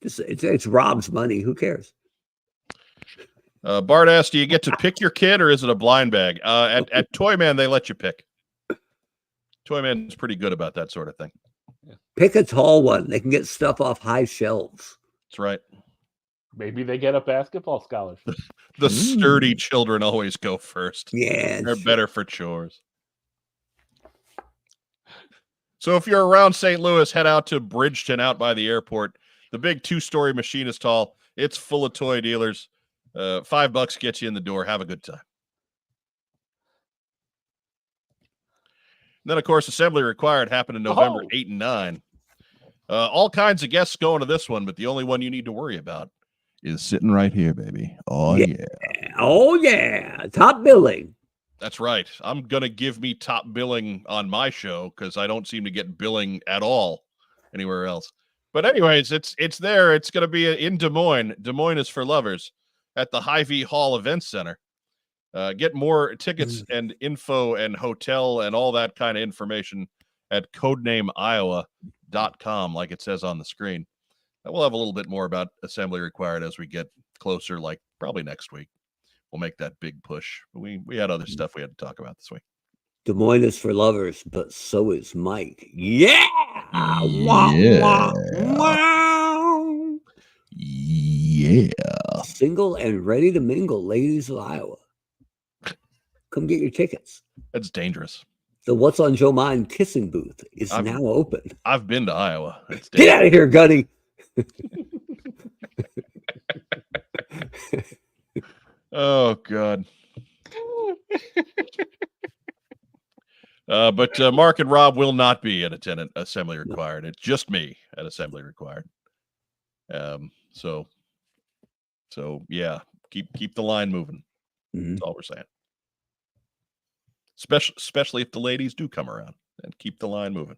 It's Rob's money. Who cares?
Bart asked, do you get to pick your kid or is it a blind bag? At Toy Man, they let you pick. Toy Man's pretty good about that sort of thing.
Pick a tall one. They can get stuff off high shelves.
That's right.
Maybe they get a basketball scholarship.
The sturdy children always go first.
Yeah.
They're better for chores. So if you're around St. Louis, head out to Bridgeton out by the airport. The big 2-story machine is tall. It's full of toy dealers. $5 gets you in the door. Have a good time. And then, of course, Assembly Required happened in November 8 and 9. All kinds of guests going to this one, but the only one you need to worry about is sitting right here, baby. Oh, yeah.
Oh, yeah. Top billing.
That's right. I'm going to give me top billing on my show because I don't seem to get billing at all anywhere else. But anyways, it's there. It's going to be in Des Moines. Des Moines is for lovers at the Hy-Vee Hall Events Center. Get more tickets and info and hotel and all that kind of information at codenameiowa.com, like it says on the screen. We'll have a little bit more about Assembly Required as we get closer, like probably next week. We'll make that big push. We had other stuff we had to talk about this week.
Des Moines is for lovers, but so is Mike. Yeah!
Yeah. Yeah.
Single and ready to mingle, ladies of Iowa. Come get your tickets.
That's dangerous.
The What's on Joe Mind kissing booth is now open.
I've been to Iowa.
Get out of here, Gunny.
Oh, God. But Mark and Rob will not be at Assembly Required. It's just me at Assembly Required. So yeah, keep the line moving. That's all we're saying. Especially if the ladies do come around, and keep the line moving.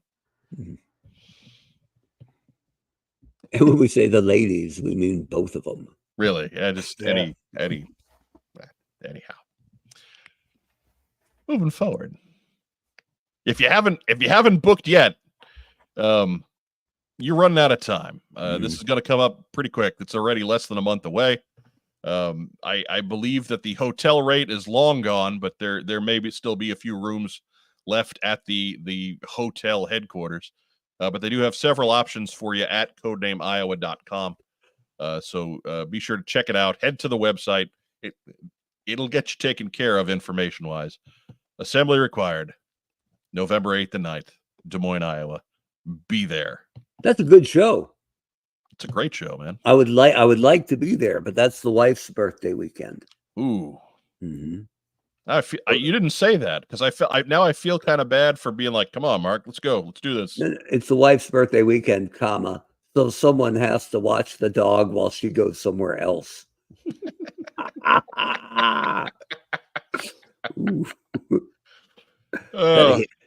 And when we say the ladies, we mean both of them.
Really? Yeah, anyhow. Moving forward. If you haven't booked yet, you're running out of time. This is going to come up pretty quick. It's already less than a month away. I believe that the hotel rate is long gone, but there may still be a few rooms left at the hotel headquarters. But they do have several options for you at codenameiowa.com. So be sure to check it out. Head to the website. It'll get you taken care of information-wise. Assembly Required, November 8th and 9th, Des Moines, Iowa. Be there.
That's a good show.
It's a great show, man.
I would like to be there, but that's the wife's birthday weekend.
Ooh. You didn't say that because I feel kind of bad for being like, come on, Mark, let's go, let's do this.
It's the wife's birthday weekend, so someone has to watch the dog while she goes somewhere else.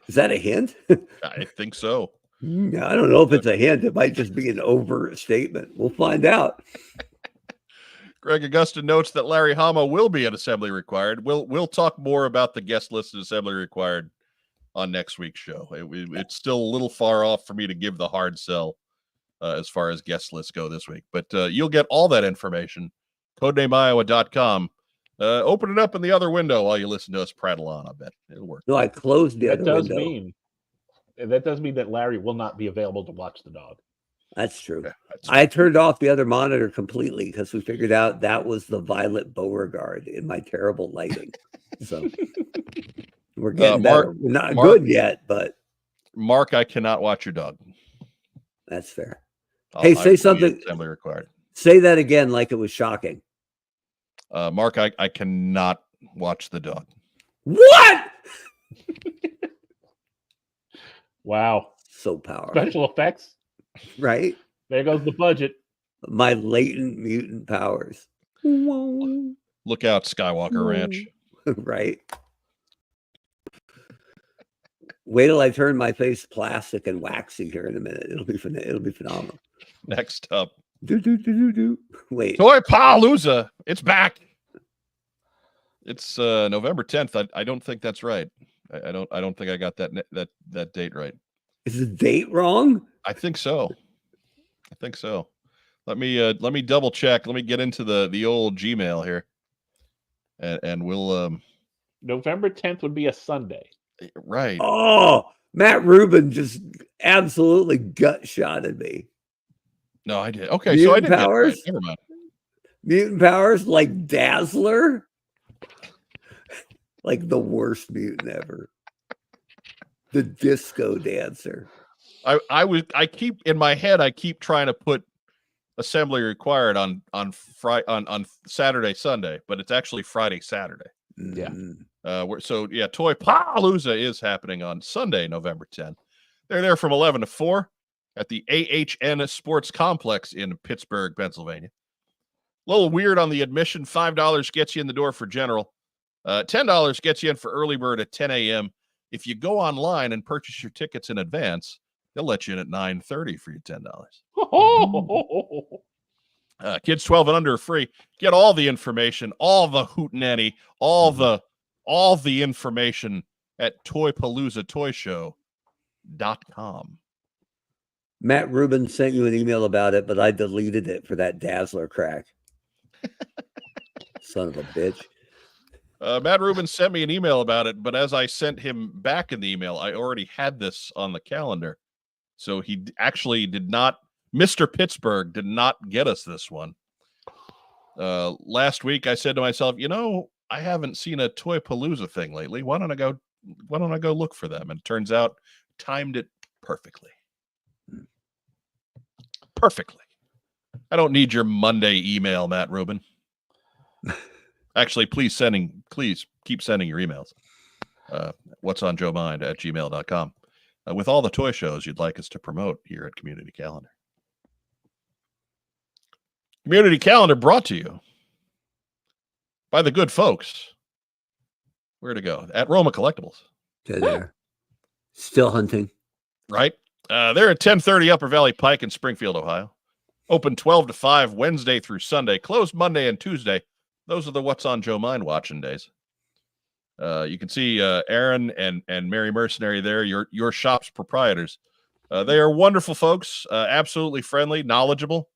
Is that a hint?
I think so.
I don't know if it's a hint. It might just be an overt statement. We'll find out.
Greg Augustin notes that Larry Hama will be at Assembly Required. We'll talk more about the guest list at Assembly Required on next week's show. It's still a little far off for me to give the hard sell as far as guest lists go this week. But you'll get all that information. CodenameIowa.com. Open it up in the other window while you listen to us prattle on. I bet it'll work.
No, I closed the other window.
That does mean that Larry will not be available to watch the dog.
That's true. I turned off the other monitor completely because we figured out that was the Violet Beauregard in my terrible lighting. So we're getting better. We're not good yet, but
Mark, I cannot watch your dog.
That's fair. Hey, say something.
Assembly Required.
Say that again like it was shocking.
Mark, I cannot watch the dog.
What?
Wow.
So powerful.
Special effects.
Right?
There goes the budget.
My latent mutant powers.
Look out, Skywalker Ranch.
Right? Wait till I turn my face plastic and waxy here in a minute. It'll be phenomenal.
Next up.
Wait.
Toy Palooza. It's back. It's November 10th. I don't think that's right. I don't think I got that date right.
Is the date wrong?
I think so. Let me double check. Let me get into the old Gmail here, and we'll.
November 10th would be a Sunday.
Right.
Oh, Matt Rubin just absolutely gut shotted me.
No, I did. Okay,
Mutant
so I didn't
powers.
Get it right. Never mind.
Mutant powers like Dazzler, like the worst mutant ever. The disco dancer.
I keep in my head. I keep trying to put Assembly Required on Saturday, Sunday, but it's actually Friday, Saturday.
Yeah.
Toy Palooza is happening on Sunday, November 10th. They're there from 11 to 4 at the AHN Sports Complex in Pittsburgh, Pennsylvania. A little weird on the admission. $5 gets you in the door for general. $10 gets you in for early bird at 10 a.m. If you go online and purchase your tickets in advance, they'll let you in at 9:30 for your $10. Kids 12 and under are free. Get all the information, all the hootenanny, all the information at toypaloozatoyshow.com.
Matt Rubin sent you an email about it, but I deleted it for that Dazzler crack. Son of a bitch.
Matt Rubin sent me an email about it, but as I sent him back in the email, I already had this on the calendar. So he actually did not, Mr. Pittsburgh did not get us this one. Last week I said to myself, I haven't seen a Toy Palooza thing lately. Why don't I go look for them? And it turns out timed it perfectly. Perfectly. I don't need your Monday email, Matt Rubin. Actually, please keep sending your emails. What's on Joe Mind at gmail.com with all the toy shows you'd like us to promote here at Community Calendar. Community Calendar brought to you by the good folks. Where to go? At Roma Collectibles.
They're there. Still hunting.
Right? They're at 1030 Upper Valley Pike in Springfield, Ohio. Open 12 to 5 Wednesday through Sunday. Closed Monday and Tuesday. Those are the What's on Joe Mind watching days. You can see Aaron and Mary Mercenary there, your shop's proprietors. They are wonderful folks, absolutely friendly, knowledgeable.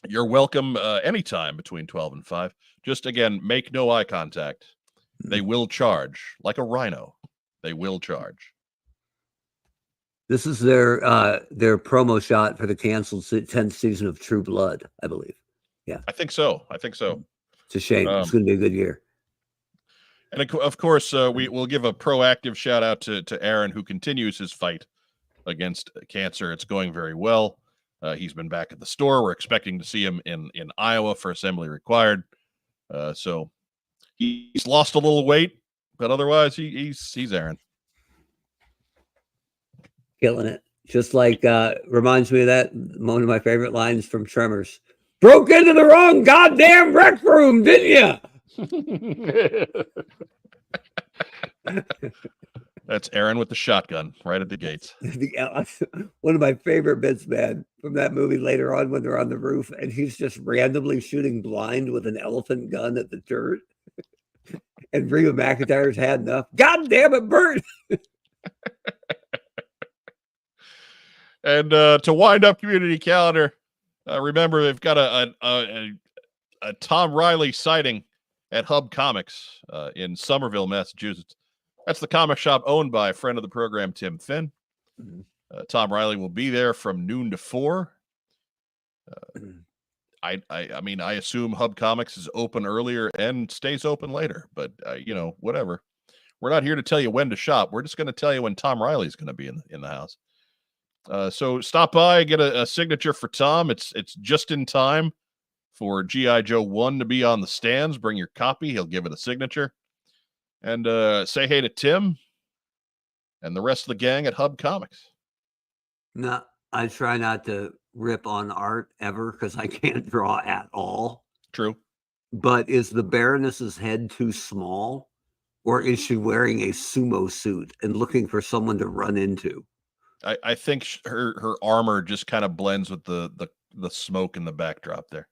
You're welcome anytime between 12 and 5. Just, again, make no eye contact. They will charge, like a rhino. They will charge.
This is their promo shot for the canceled 10th season of True Blood, I believe. Yeah,
I think so. It's
a shame. It's going to be a good year.
And of course, we'll give a proactive shout out to Aaron, who continues his fight against cancer. It's going very well. He's been back at the store. We're expecting to see him in Iowa for Assembly Required. So He's lost a little weight, but otherwise he's Aaron.
Killing it. Just like reminds me of that one of my favorite lines from Tremors. Broke into the wrong goddamn rec room, didn't you?
That's Aaron with the shotgun right at the gates.
One of my favorite bits, man, from that movie later on when they're on the roof and he's just randomly shooting blind with an elephant gun at the turret. And Reba McEntire's had enough. God damn it, Bert!
And to wind up community calendar, remember they've got a Tom Riley sighting at Hub Comics in Somerville, Massachusetts. That's the comic shop owned by a friend of the program, Tim Finn. Tom Riley will be there from noon to 4. I mean, I assume Hub Comics is open earlier and stays open later, but you know, whatever. We're not here to tell you when to shop. We're just going to tell you when Tom Riley's going to be in the house. So stop by, get a signature for Tom. It's just in time for G.I. Joe 1 to be on the stands. Bring your copy. He'll give it a signature. And say hey to Tim and the rest of the gang at Hub Comics.
No, I try not to rip on art ever because I can't draw at all.
True.
But is the Baroness's head too small? Or is she wearing a sumo suit and looking for someone to run into?
I think her armor just kind of blends with the smoke in the backdrop there.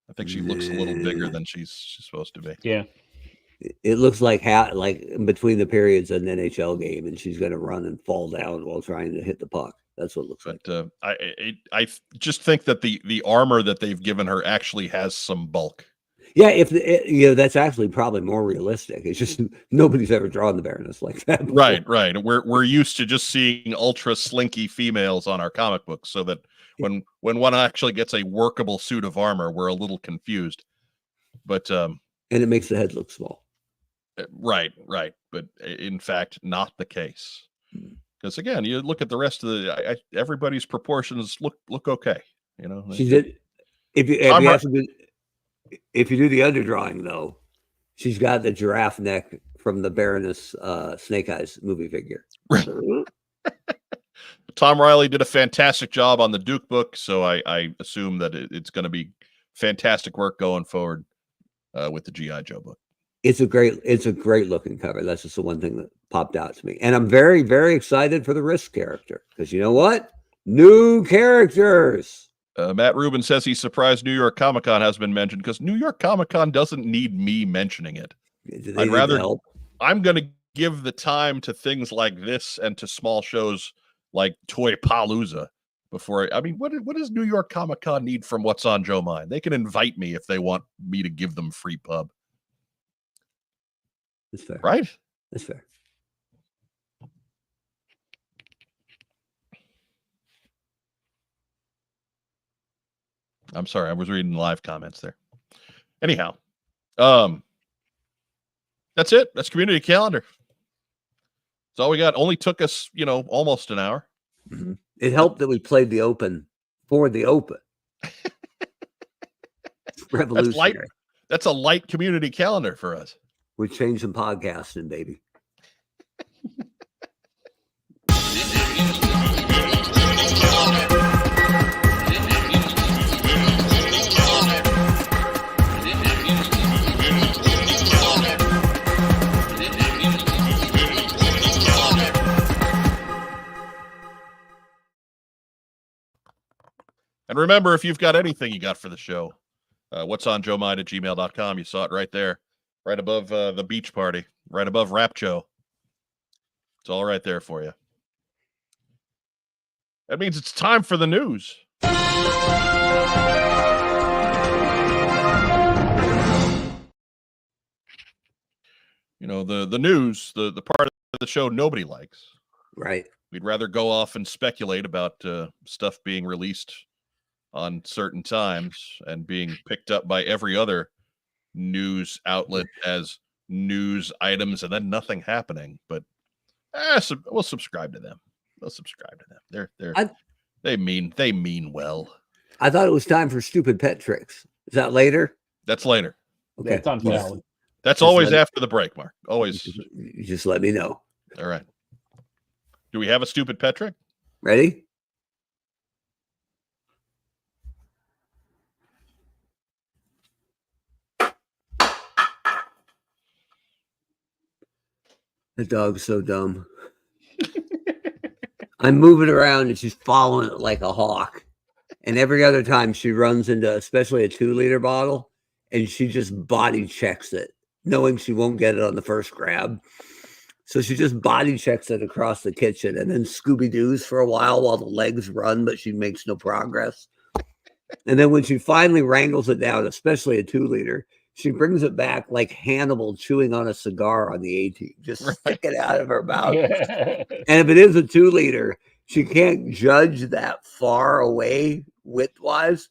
I think she looks a little bigger than she's supposed to be.
Yeah.
It looks like in between the periods an NHL game, and she's going to run and fall down while trying to hit the puck. That's what it looks like.
I just think that the armor that they've given her actually has some bulk.
Yeah, that's actually probably more realistic. It's just nobody's ever drawn the Baroness like that before.
Right. We're used to just seeing ultra slinky females on our comic books, so that when one actually gets a workable suit of armor, we're a little confused. But
and it makes the head look small.
Right. But in fact, not the case. Because again, you look at the rest of everybody's proportions look okay. You know,
she did. If you do the underdrawing though, she's got the giraffe neck from the Baroness Snake Eyes movie figure.
Tom Riley did a fantastic job on the Duke book, so I assume that it's going to be fantastic work going forward with the G.I. Joe book.
It's a great looking cover. That's just the one thing that popped out to me. And I'm very, very excited for the Risk character because you know what? New characters.
Matt Rubin says he's surprised New York Comic Con has been mentioned because New York Comic Con doesn't need me mentioning it. I'd rather help. I'm going to give the time to things like this and to small shows like Toy Palooza before. I mean, what does New York Comic Con need from What's on Joe Mind? They can invite me if they want me to give them free pub.
That's fair.
Right?
That's fair.
I'm sorry, I was reading live comments there. Anyhow, that's it. That's community calendar. That's all we got. Only took us, almost an hour.
Mm-hmm. It helped that we played the open for the open. Revolutionary.
That's a light community calendar for us.
We changed some podcasting, baby.
And remember, if you've got anything you got for the show, what's on Joe Mind at gmail.com. You saw it right there. Right above the beach party, right above Rap Joe. It's all right there for you. That means it's time for the news. The news, the part of the show nobody likes.
Right.
We'd rather go off and speculate about stuff being released on certain times and being picked up by every other news outlet as news items and then nothing happening. But we'll subscribe to them. They mean well.
I thought it was time for stupid pet tricks. Is that later?
That's later.
Okay.
Yeah, it's on Fallon.
That's always after the break, Mark. Always.
You just let me know.
All right. Do we have a stupid pet trick?
Ready? The dog's so dumb. I'm moving around and she's following it like a hawk. And every other time she runs into, especially a 2-liter bottle, and she just body checks it, knowing she won't get it on the first grab. So she just body checks it across the kitchen and then Scooby-Doo's for a while the legs run, but she makes no progress. And then when she finally wrangles it down, especially a 2-liter, she brings it back like Hannibal chewing on a cigar on the A-team, just stick it out of her mouth. And if it is a 2-liter, she can't judge that far away width-wise.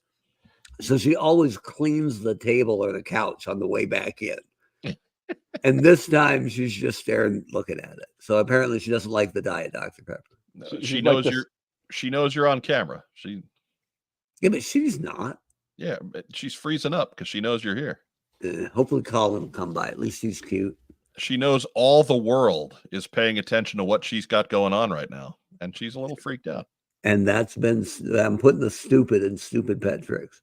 So she always cleans the table or the couch on the way back in. And this time she's just staring, looking at it. So apparently she doesn't like the Diet Dr. Pepper.
No, she knows you're on camera.
Yeah, but she's not.
Yeah, but she's freezing up because she knows you're here.
Hopefully Colin will come by. At least he's cute.
She knows all the world is paying attention to what she's got going on right now. And she's a little freaked out.
And I'm putting the stupid in stupid pet tricks.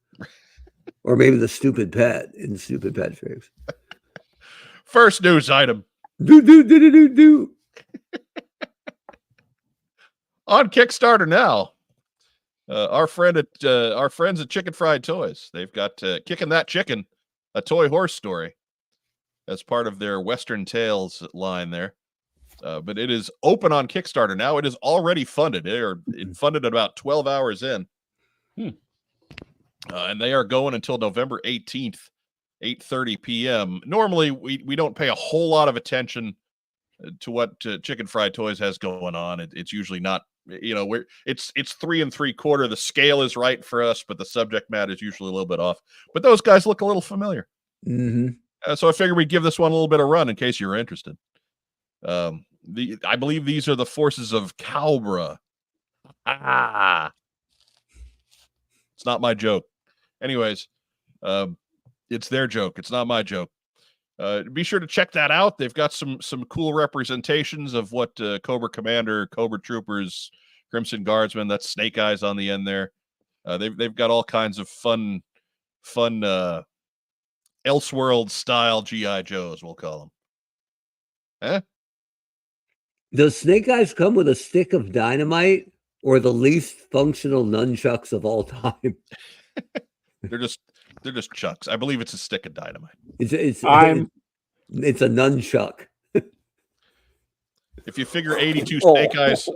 Or maybe the stupid pet in stupid pet tricks.
First news item.
Do.
On Kickstarter now. Our friends at Chicken Fried Toys. They've got Kicking That Chicken, a toy horse story, as part of their Western Tales line there. But it is open on Kickstarter now. It is already funded. They are funded about 12 hours in. And they are going until November 18th, 8:30 p.m. Normally, we don't pay a whole lot of attention to what Chicken Fried Toys has going on. It's usually not, it's 3 3/4. The scale is right for us, but the subject matter is usually a little bit off. But those guys look a little familiar. So I figured we'd give this one a little bit of run in case you were interested. I believe these are the forces of Cowbra. It's not my joke. Anyways, it's their joke. It's not my joke. Be sure to check that out. They've got some cool representations of what Cobra Commander, Cobra Troopers, Crimson Guardsmen. That's Snake Eyes on the end there. They've got all kinds of fun Elseworld style GI Joes. We'll call them.
Does Snake Eyes come with a stick of dynamite or the least functional nunchucks of all time?
They're just chucks. I believe it's a stick of dynamite.
It's a nunchuck.
If you figure 82 Snake Eyes,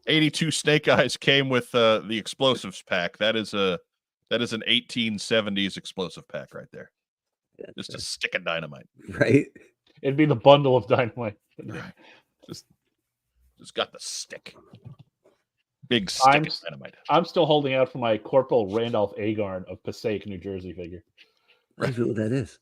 82 Snake Eyes came with the explosives pack. That is an 1870s explosive pack right there. Just a stick of dynamite.
Right.
It'd be the bundle of dynamite.
Right. Just got the stick. Big stick of dynamite.
I'm still holding out for my Corporal Randolph Agarn of Passaic, New Jersey figure.
I don't know what that is.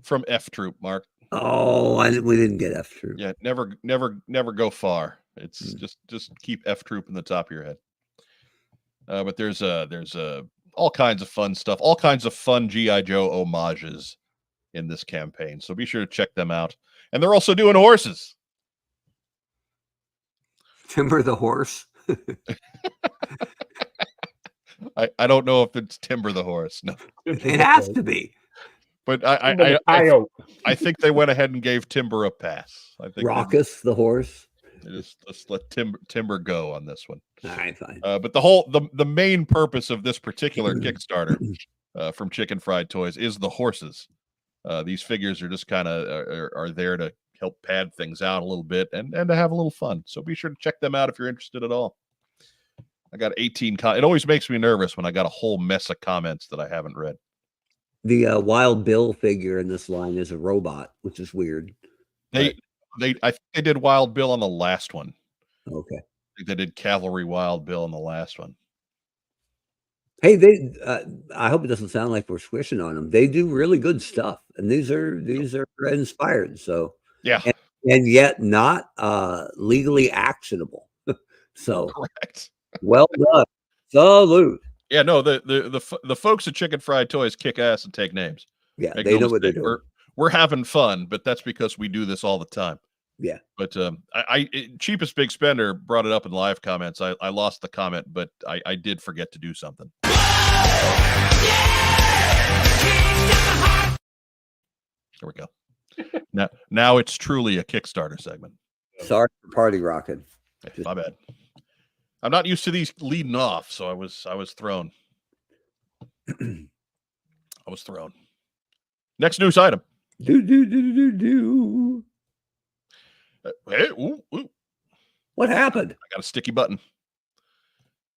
From F Troop, Mark.
Oh, we didn't get F Troop.
Yeah, never go far. It's just keep F Troop in the top of your head. But there's all kinds of fun stuff, all kinds of fun GI Joe homages in this campaign. So be sure to check them out. And they're also doing horses.
Timber the horse.
I don't know if it's Timber the horse. No,
it has to be.
But I think they went ahead and gave Timber a pass. I think
Raucous the horse.
Let's let Timber go on this one.
All right, fine.
But the main purpose of this particular Kickstarter from Chicken Fried Toys is the horses. These figures are just kind of are there to help pad things out a little bit and to have a little fun. So be sure to check them out if you're interested at all. I got 18. It always makes me nervous when I got a whole mess of comments that I haven't read.
The Wild Bill figure in this line is a robot, which is weird.
I think they did Wild Bill on the last one.
Okay.
I think they did Cavalry Wild Bill on the last one.
Hey, I hope it doesn't sound like we're squishing on them. They do really good stuff, and these are inspired. So
yeah,
and yet not legally actionable. So
correct.
Well done. Salute.
Yeah, no, the folks at Chicken Fried Toys kick ass and take names.
Yeah, they know what they're doing.
we're having fun, but that's because we do this all the time.
Yeah.
But Cheapest Big Spender brought it up in live comments. I lost the comment, but I did forget to do something. There we go. Now it's truly a Kickstarter segment.
Sorry for party rocking.
Hey, my bad. I'm not used to these leading off, so I was thrown. I was thrown. Next news item.
Do.
Hey, ooh.
What happened?
I got a sticky button.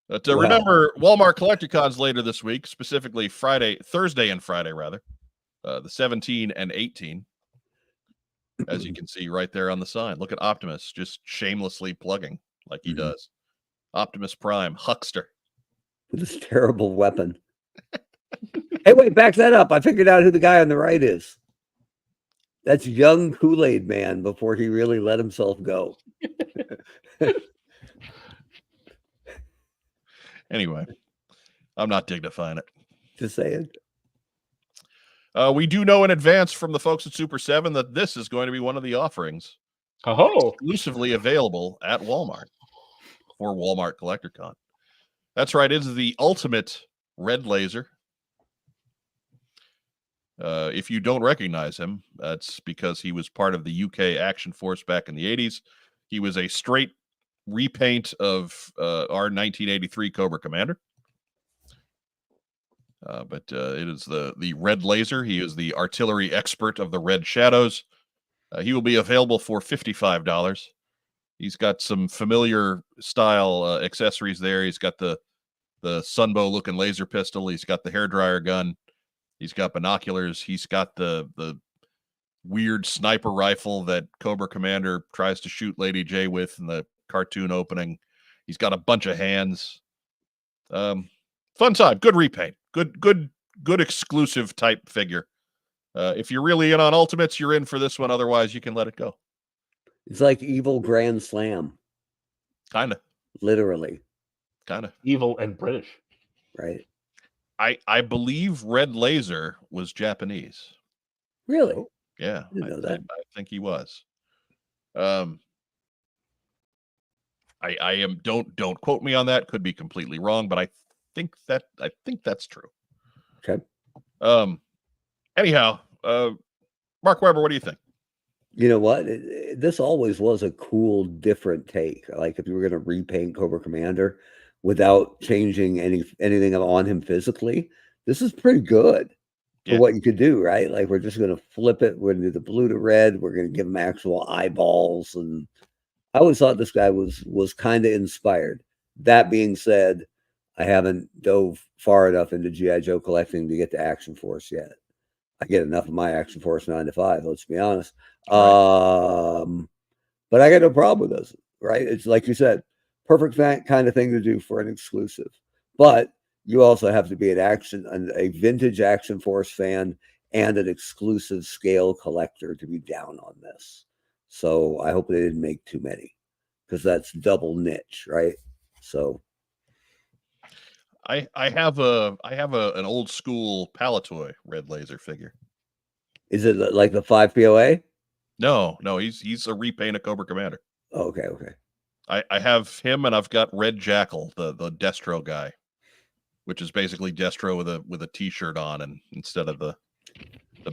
But remember, Walmart Collecticons later this week, specifically Thursday and Friday, rather. The 17 and 18. As you can see right there on the sign. Look at Optimus just shamelessly plugging like he does. Optimus Prime, huckster.
With this terrible weapon. Hey, wait, back that up. I figured out who the guy on the right is. That's young Kool-Aid Man before he really let himself go.
Anyway, I'm not dignifying it.
Just saying.
We do know in advance from the folks at Super 7 that this is going to be one of the offerings exclusively available at Walmart for Walmart CollectorCon. That's right. It is the ultimate red laser. If you don't recognize him, that's because he was part of the UK Action Force back in the 80s. He was a straight repaint of our 1983 Cobra Commander. But it is the red laser. He is the artillery expert of the Red Shadows. He will be available for $55. He's got some familiar style accessories there. He's got the Sunbow looking laser pistol. He's got the hairdryer gun. He's got binoculars. He's got the weird sniper rifle that Cobra Commander tries to shoot Lady J with in the cartoon opening. He's got a bunch of hands. Fun time. Good repaint. Good exclusive type figure. If you're really in on Ultimates, you're in for this one. Otherwise, you can let it go.
It's like Evil Grand Slam.
Kind of.
Literally.
Kind of.
Evil and British.
Right.
I believe Red Laser was Japanese.
Really?
Yeah.
I didn't know that.
I think he was. I am don't quote me on that. Could be completely wrong, but I think that's true.
Okay.
Anyhow, Mark Weber, what do you think?
You know what? This always was a cool, different take. Like if you were going to repaint Cobra Commander without changing anything on him physically, this is pretty good for what you could do, right? Like we're just going to flip it. We're going to do the blue to red. We're going to give him actual eyeballs. And I always thought this guy was kind of inspired. That being said, I haven't dove far enough into G.I. Joe collecting to get to Action Force yet. I get enough of my Action Force 9 to 5, let's be honest. Right. But I got no problem with this, right? It's like you said, perfect kind of thing to do for an exclusive. But you also have to be a vintage Action Force fan and an exclusive scale collector to be down on this. So I hope they didn't make too many because that's double niche, right? So
I have an old school Palatoy red laser figure.
Is it like the 5 POA?
No, he's a repaint of Cobra Commander.
Oh, okay.
I have him, and I've got Red Jackal, the Destro guy, which is basically Destro with a t-shirt on and instead of the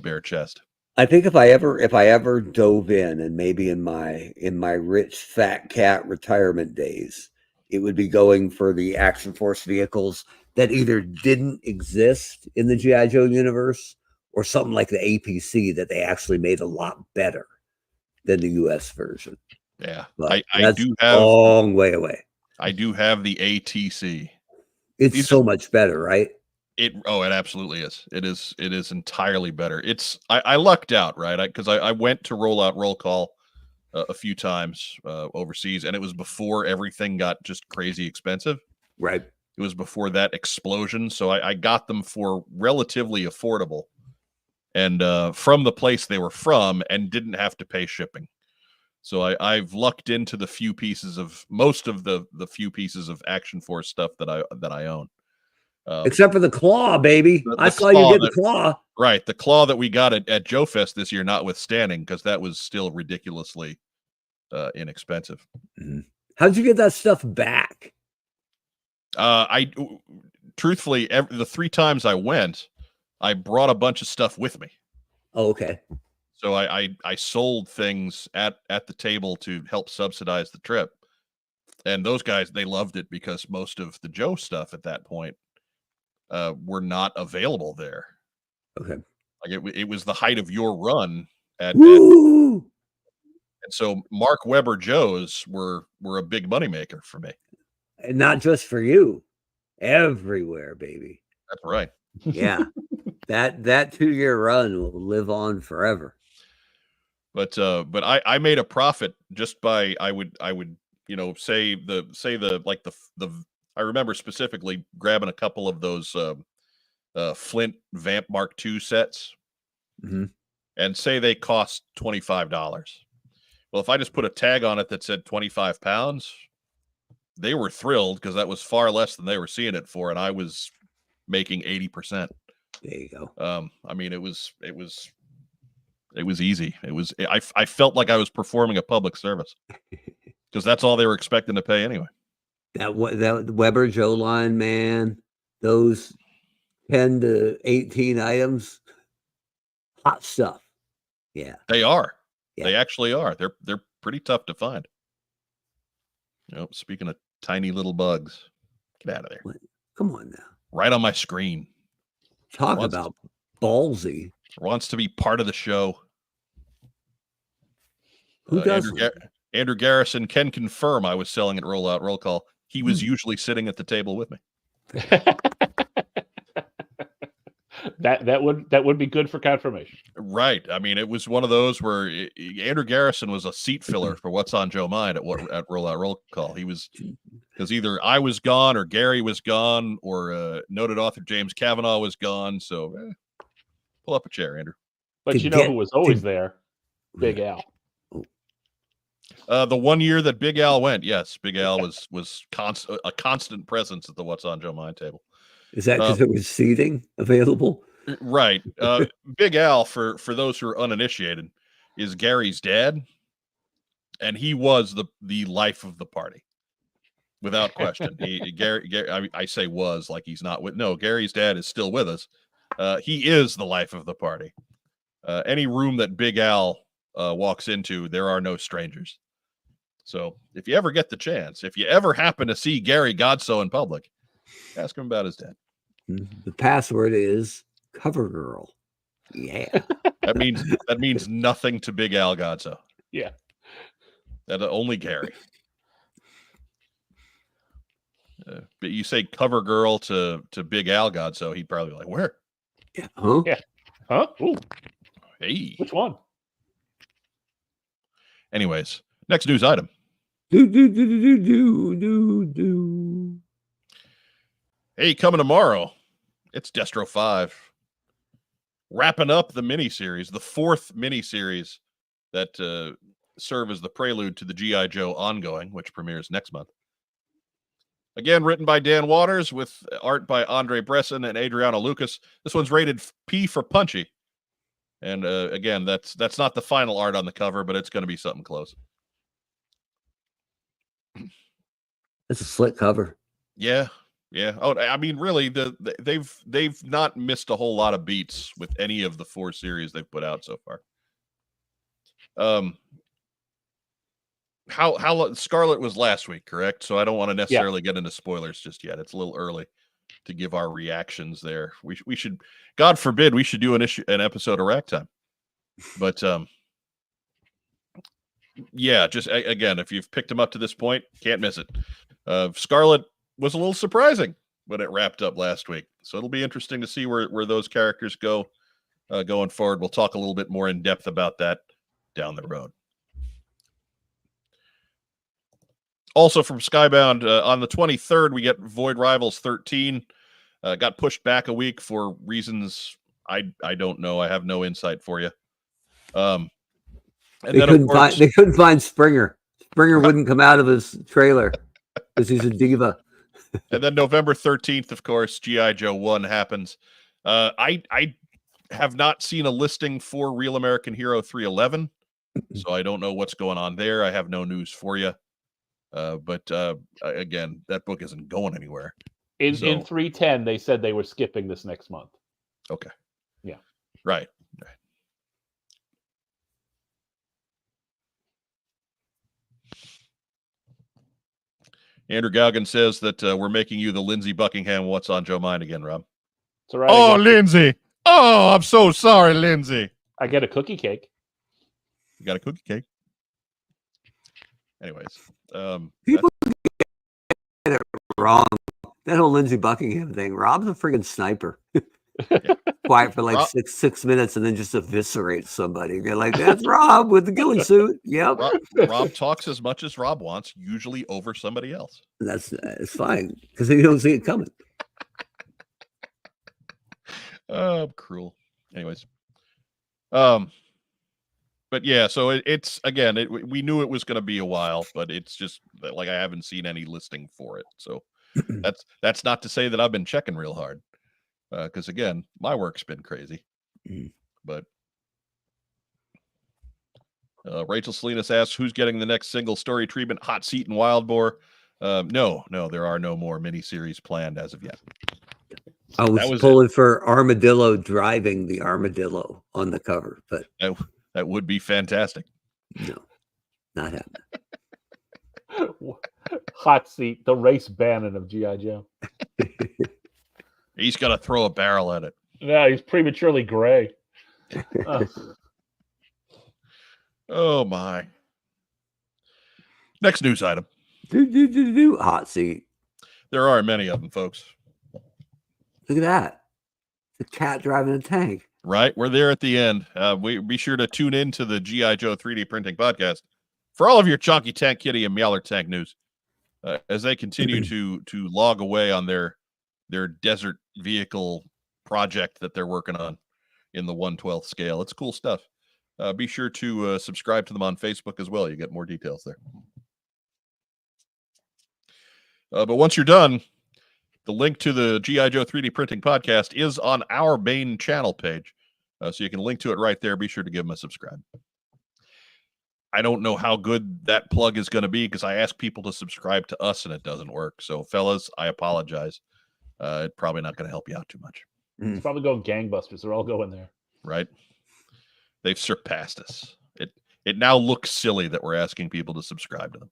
bare chest.
I think if I ever dove in, and maybe in my rich fat cat retirement days, it would be going for the Action Force vehicles that either didn't exist in the G.I. Joe universe or something like the APC that they actually made a lot better than the US version.
Yeah.
But
I do have
a long way away.
I do have the ATC.
It's so much better, right?
It absolutely is. It is entirely better. I lucked out, right? Because I went to roll call a few times overseas, and it was before everything got just crazy expensive.
Right.
It was before that explosion, so I got them for relatively affordable, and from the place they were from, and didn't have to pay shipping. So I've lucked into the few pieces of most of the few pieces of Action Force stuff that I own.
Except for the claw, baby. I saw you get the claw.
Right, the claw that we got at Joe Fest this year, notwithstanding, because that was still ridiculously inexpensive.
How'd you get that stuff back?
I truthfully, the 3 times I went, I brought a bunch of stuff with me.
Oh, okay.
So I sold things at the table to help subsidize the trip, and those guys, they loved it because most of the Joe stuff at that point were not available there.
Okay.
Like it was the height of your run and so Mark Weber Joes were a big moneymaker for me.
And not just for you. Everywhere, baby.
That's right.
Yeah. that 2-year run will live on forever.
But I made a profit just by I would say I remember specifically grabbing a couple of those Flint Vamp Mark II sets, and say they cost $25. Well, if I just put a tag on it that said 25 pounds, they were thrilled because that was far less than they were seeing it for, and I was making 80%.
There you go.
I mean, it was easy. I felt like I was performing a public service because that's all they were expecting to pay anyway.
That Weber Joe line, man, those 10 to 18 items, hot stuff. Yeah,
they are.
Yeah.
They actually are. They're pretty tough to find. Speaking of tiny little bugs, get out of there.
Come on now.
Right on my screen.
Talk about ballsy.
Wants to be part of the show.
Who doesn't?
Andrew Garrison can confirm I was selling at Rollout Roll Call. He was usually sitting at the table with me.
That would be good for confirmation.
Right. I mean, it was one of those where Andrew Garrison was a seat filler for What's on Joe Mind at Rollout Roll Call. He was, because either I was gone or Gary was gone or noted author James Kavanaugh was gone. So pull up a chair, Andrew.
But who was always there? Big Al.
The 1 year that Big Al went, yes, Big Al was a constant presence at the What's on Joe Mind table.
Is that because there was seating available?
Right. Big Al, for those who are uninitiated, is Gary's dad, and he was the life of the party, without question. Gary, I say was like he's not with. No, Gary's dad is still with us. He is the life of the party. Any room that Big Al walks into, there are no strangers. So if you ever get the chance, if you ever happen to see Gary Godso in public, ask him about his dad.
The password is CoverGirl. Yeah.
That means nothing to Big Al Godso.
Yeah.
That only Gary. But you say CoverGirl to Big Al Godso, he'd probably be like, where?
Yeah. Huh?
Yeah. Huh? Ooh.
Hey.
Which one?
Anyways, next news item. Hey, coming tomorrow, it's Destro 5. Wrapping up the miniseries, the 4th miniseries that serve as the prelude to the G.I. Joe ongoing, which premieres next month. Again, written by Dan Waters with art by Andre Bresson and Adriano Lucas. This one's rated P for punchy. And again, that's not the final art on the cover, but it's going to be something close.
It's a slick cover.
Yeah. Oh, I mean, really, they've not missed a whole lot of beats with any of the 4 series they've put out so far. How Scarlet was last week, correct? So I don't want to necessarily get into spoilers just yet. It's a little early to give our reactions there. We should, God forbid, we should do an episode of Rack Time. But yeah, just again, if you've picked them up to this point, can't miss it. Scarlet was a little surprising when it wrapped up last week, so it'll be interesting to see where those characters go going forward. We'll talk a little bit more in depth about that down the road. Also from Skybound, on the 23rd, we get Void Rivals 13. Got pushed back a week for reasons I don't know. I have no insight for you.
They couldn't find Springer. Springer wouldn't come out of his trailer because he's a diva.
And then November 13th, of course, G.I. Joe 1 happens. I have not seen a listing for Real American Hero 311, so I don't know what's going on there. I have no news for you. But again, that book isn't going anywhere.
In 310, they said they were skipping this next month.
Okay.
Yeah.
Right. Andrew Galgan says that we're making you the Lindsey Buckingham What's on Joe Mind again, Rob.
It's all right.
Oh, Lindsay. Oh, I'm so sorry, Lindsay.
I get a cookie cake.
You got a cookie cake. Anyways.
People get it wrong. That whole Lindsey Buckingham thing. Rob's a friggin' sniper.
Yeah.
Quiet for like six minutes and then just eviscerates somebody. You're like, that's Rob with the ghillie suit. Yep.
Rob talks as much as Rob wants, usually over somebody else.
It's fine because you don't see it coming.
Cruel. Anyways. But yeah, so it's again, we knew it was going to be a while, but it's just like I haven't seen any listing for it. So that's not to say that I've been checking real hard. Because again, my work's been crazy. But Rachel Salinas asks, who's getting the next single story treatment? Hot Seat and Wild Boar. No, there are no more miniseries planned as of yet.
I was pulling for Armadillo driving the armadillo on the cover, but
that would be fantastic.
No, not happening.
Hot Seat, the race Bannon of G.I. Joe.
He's got to throw a barrel at it.
Yeah, he's prematurely gray.
Oh, my. Next news item.
Hot Seat.
There are many of them, folks.
Look at that. The cat driving a tank.
Right. We're there at the end. We be sure to tune in to the G.I. Joe 3D printing podcast for all of your Chonky Tank Kitty and Meowler Tank news as they continue to log away on their desert vehicle project that they're working on in the 1/12 scale. It's cool stuff. Be sure to subscribe to them on Facebook as well. You get more details there. But once you're done, the link to the G.I. Joe 3D printing podcast is on our main channel page. So you can link to it right there. Be sure to give them a subscribe. I don't know how good that plug is going to be because I ask people to subscribe to us and it doesn't work. So fellas, I apologize. It's probably not going to help you out too much.
It's probably going gangbusters. They're all going there.
Right. They've surpassed us. It now looks silly that we're asking people to subscribe to them.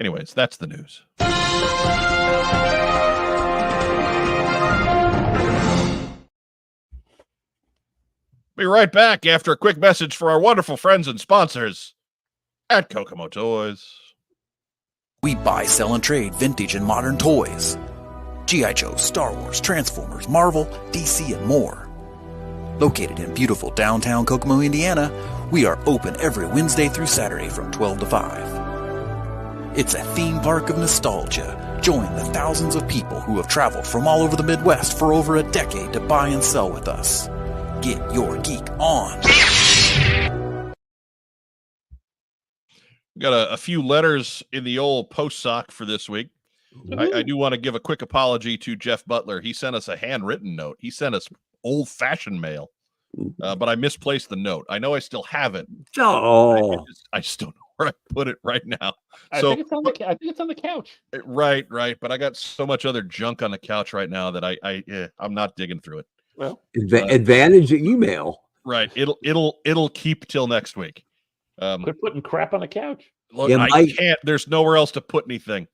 Anyways, that's the news. Be right back after a quick message for our wonderful friends and sponsors at Kokomo Toys.
We buy, sell, and trade vintage and modern toys. G.I. Joe, Star Wars, Transformers, Marvel, DC, and more. Located in beautiful downtown Kokomo, Indiana, we are open every Wednesday through Saturday from 12 to 5. It's a theme park of nostalgia. Join the thousands of people who have traveled from all over the Midwest for over a decade to buy and sell with us. Get your geek on.
We got a few letters in the old Postsac for this week. I do want to give a quick apology to Jeff Butler. He sent us a handwritten note. He sent us old-fashioned mail, but I misplaced the note. I know I still have it.
Oh,
I just don't know where I put it right now.
I think it's on the couch.
Right. But I got so much other junk on the couch right now that I'm not digging through it.
Well,
advantage of email.
Right. It'll keep till next week.
Quit putting crap on the couch.
Look,
Yeah,
I can't. There's nowhere else to put anything.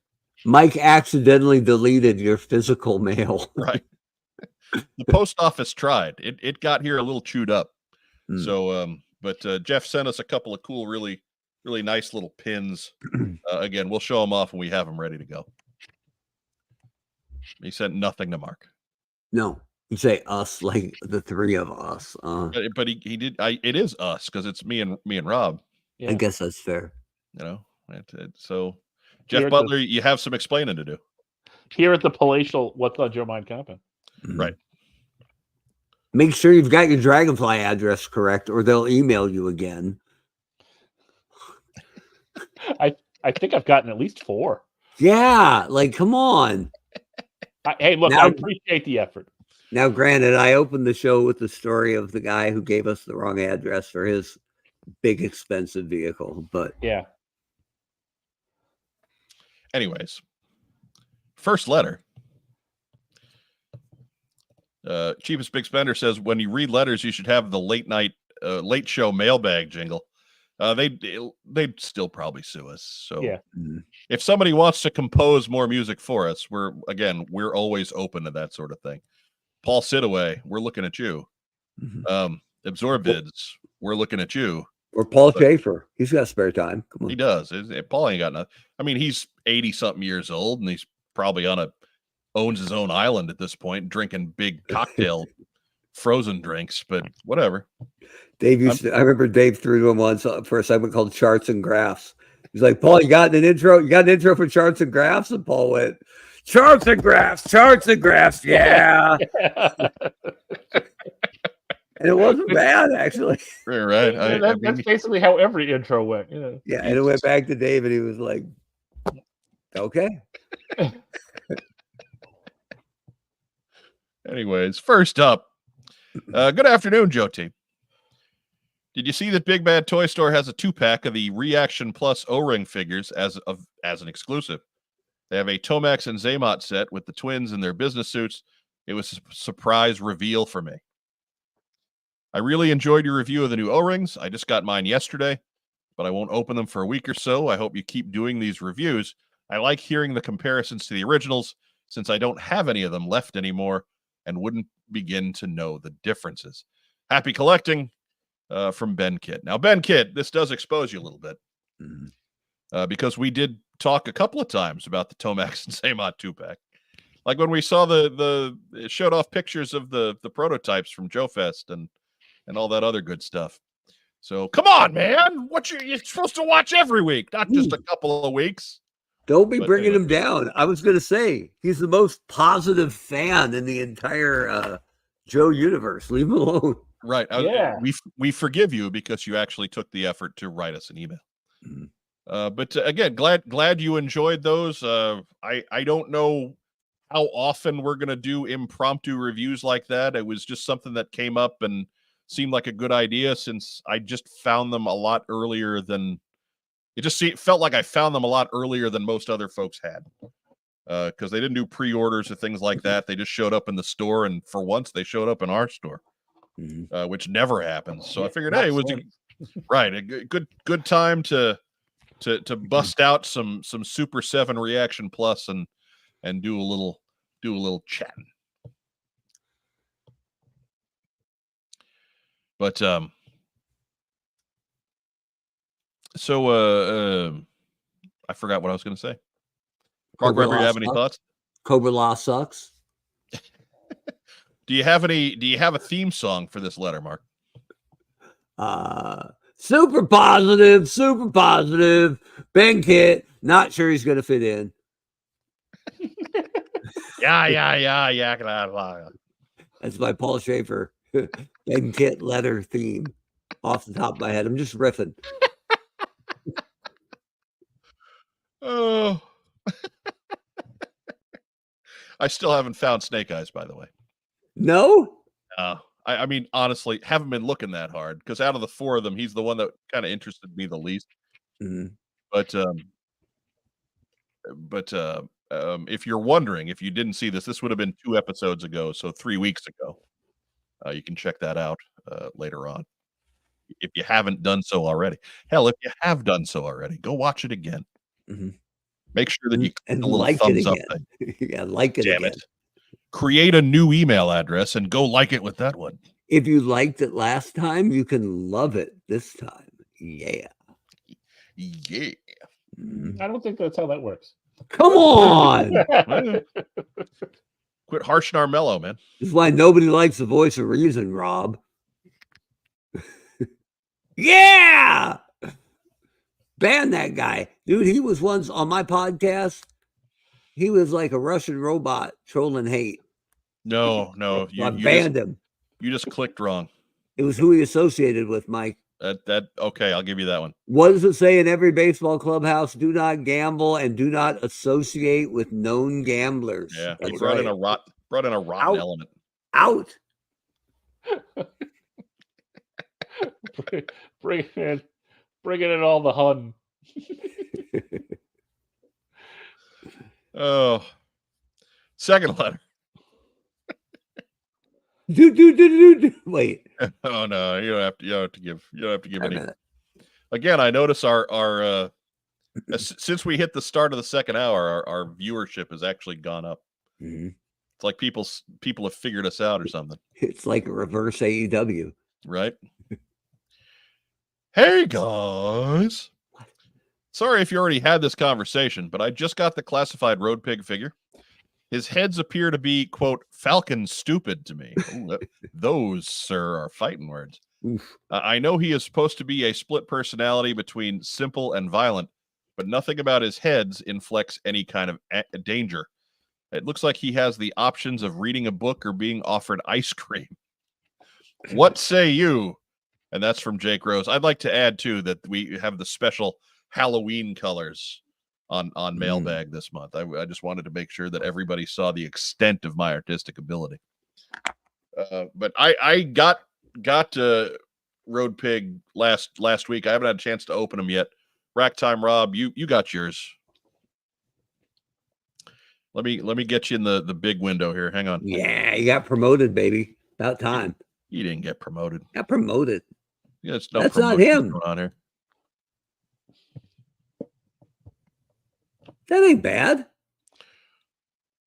Mike accidentally deleted your physical mail.
Right. The post office tried. It got here a little chewed up. So, but Jeff sent us a couple of cool, really, really nice little pins. Again, we'll show them off when we have them ready to go. He sent nothing to Mark.
No, you say us, like the three of us.
But he did. It is us because it's me and Rob.
Yeah.
I guess that's fair.
You know, so Jeff Butler, you have some explaining to do.
Here at the palatial What's on Joe Mind Company.
Right.
Make sure you've got your Dragonfly address correct, or they'll email you again.
I think I've gotten at least 4.
Yeah, like come on.
Hey, look,
Now-
I appreciate the effort.
Now, granted, I opened the show with the story of the guy who gave us the wrong address for his big expensive vehicle, but
Yeah.
Anyways, first letter. Cheapest Big Spender says, when you read letters, you should have the late show mailbag jingle. They'd still probably sue us. So
Yeah.
if somebody wants to compose more music for us, we're always open to that sort of thing. Paul Sidaway, we're looking at you. Absorb Vids, we're looking at you.
or Paul Schaefer, he's got spare time. Come
He
on.
does. Paul ain't got nothing. I mean, he's 80-something years old, and he's probably owns his own island at this point, drinking big cocktail frozen drinks, but whatever.
Dave I remember Dave threw to him once for a segment called Charts and Graphs. He's like, Paul, you got an intro? You got an intro for Charts and Graphs? And Paul went, Charts and Graphs, yeah. And it wasn't bad, actually.
Right.
That's basically how every intro went. You know?
Yeah, and it went back to Dave, and he was like, okay.
Anyways, first up, good afternoon, Joe T. Did you see that Big Bad Toy Store has a 2-pack of the Reaction Plus O-Ring figures as an exclusive? They have a Tomax and Zaymot set with the twins in their business suits. It was a surprise reveal for me. I really enjoyed your review of the new O-Rings. I just got mine yesterday, but I won't open them for a week or so. I hope you keep doing these reviews. I like hearing the comparisons to the originals since I don't have any of them left anymore and wouldn't begin to know the differences. Happy collecting. From Ben Kidd. Now, Ben Kidd, this does expose you a little bit because we did talk a couple of times about the Tomax and Zaymot 2-pack. Like when we saw it showed off pictures of the prototypes from Joe Fest and all that other good stuff. So come on, man. You're supposed to watch every week, not just a couple of weeks.
Don't be bringing him down. I was going to say, he's the most positive fan in the entire Joe universe. Leave him alone.
Right. We forgive you because you actually took the effort to write us an email. But again, glad you enjoyed those. I don't know how often we're going to do impromptu reviews like that. It was just something that came up and seemed like a good idea since I just found them a lot earlier than it felt like I found them a lot earlier than most other folks had. Because they didn't do pre-orders or things like that. They just showed up in the store, and for once they showed up in our store. Which never happens. So I figured, hey, it was a good time to bust out some Super 7 Reaction Plus and do a little chatting. But I forgot what I was going to say. Mark, Weber, you have any thoughts?
Cobra Law sucks.
Do you have a theme song for this letter, Mark?
Super positive. Ben Kidd, not sure he's going to fit in.
Yeah.
That's my Paul Schaefer Ben Kidd letter theme off the top of my head. I'm just riffing.
Oh. I still haven't found Snake Eyes, by the way.
No?
I mean, honestly, haven't been looking that hard because out of the 4 of them, he's the one that kind of interested me the least. But if you're wondering, if you didn't see this would have been 2 episodes ago, so 3 weeks ago. You can check that out later on if you haven't done so already. Hell, if you have done so already, go watch it again. Make sure that you
and
the little
like
thumbs
it
up
again.
thing.
Yeah, like it
Damn
again.
it. Create a new email address and go like it with that one.
If you liked it last time, you can love it this time. Yeah.
I don't think that's how that works.
Come on.
Quit harshing our mellow, man.
This is why nobody likes the voice of reason, Rob. Yeah. Ban that guy. Dude, he was once on my podcast. He was like a Russian robot trolling hate.
No.
I banned him.
You just clicked wrong.
It was who he associated with, Mike.
Okay, I'll give you that one.
What does it say in every baseball clubhouse? Do not gamble and do not associate with known gamblers.
Yeah,
That's
he brought
right.
in a rotten
Out.
element.
Out.
Bring in all the Hun.
Oh, second letter.
Do. Wait.
Oh no, you don't have to give
Wait a
any.
minute.
Again, I notice our since we hit the start of the second hour, our viewership has actually gone up.
Mhm.
It's like people have figured us out or something,
It's like a reverse AEW.
right? Hey guys, sorry if you already had this conversation, but I just got the classified road pig figure. His heads appear to be, quote, falcon stupid to me. Ooh, those, sir, are fighting words.
Oof.
I know he is supposed to be a split personality between simple and violent, but nothing about his heads inflects any kind of danger. It looks like he has the options of reading a book or being offered ice cream. What say you? And that's from Jake Rose. I'd like to add, too, that we have the special Halloween colors on Mailbag this month. I just wanted to make sure that everybody saw the extent of my artistic ability. But I got Road Pig last week. I haven't had a chance to open them yet. Rack Time Rob, you got yours. Let me get you in the big window here. Hang on.
Yeah, you got promoted, baby. About time.
You didn't get promoted.
Got promoted.
Yeah, it's no
That's not
promotion
him.
going on here.
That ain't bad.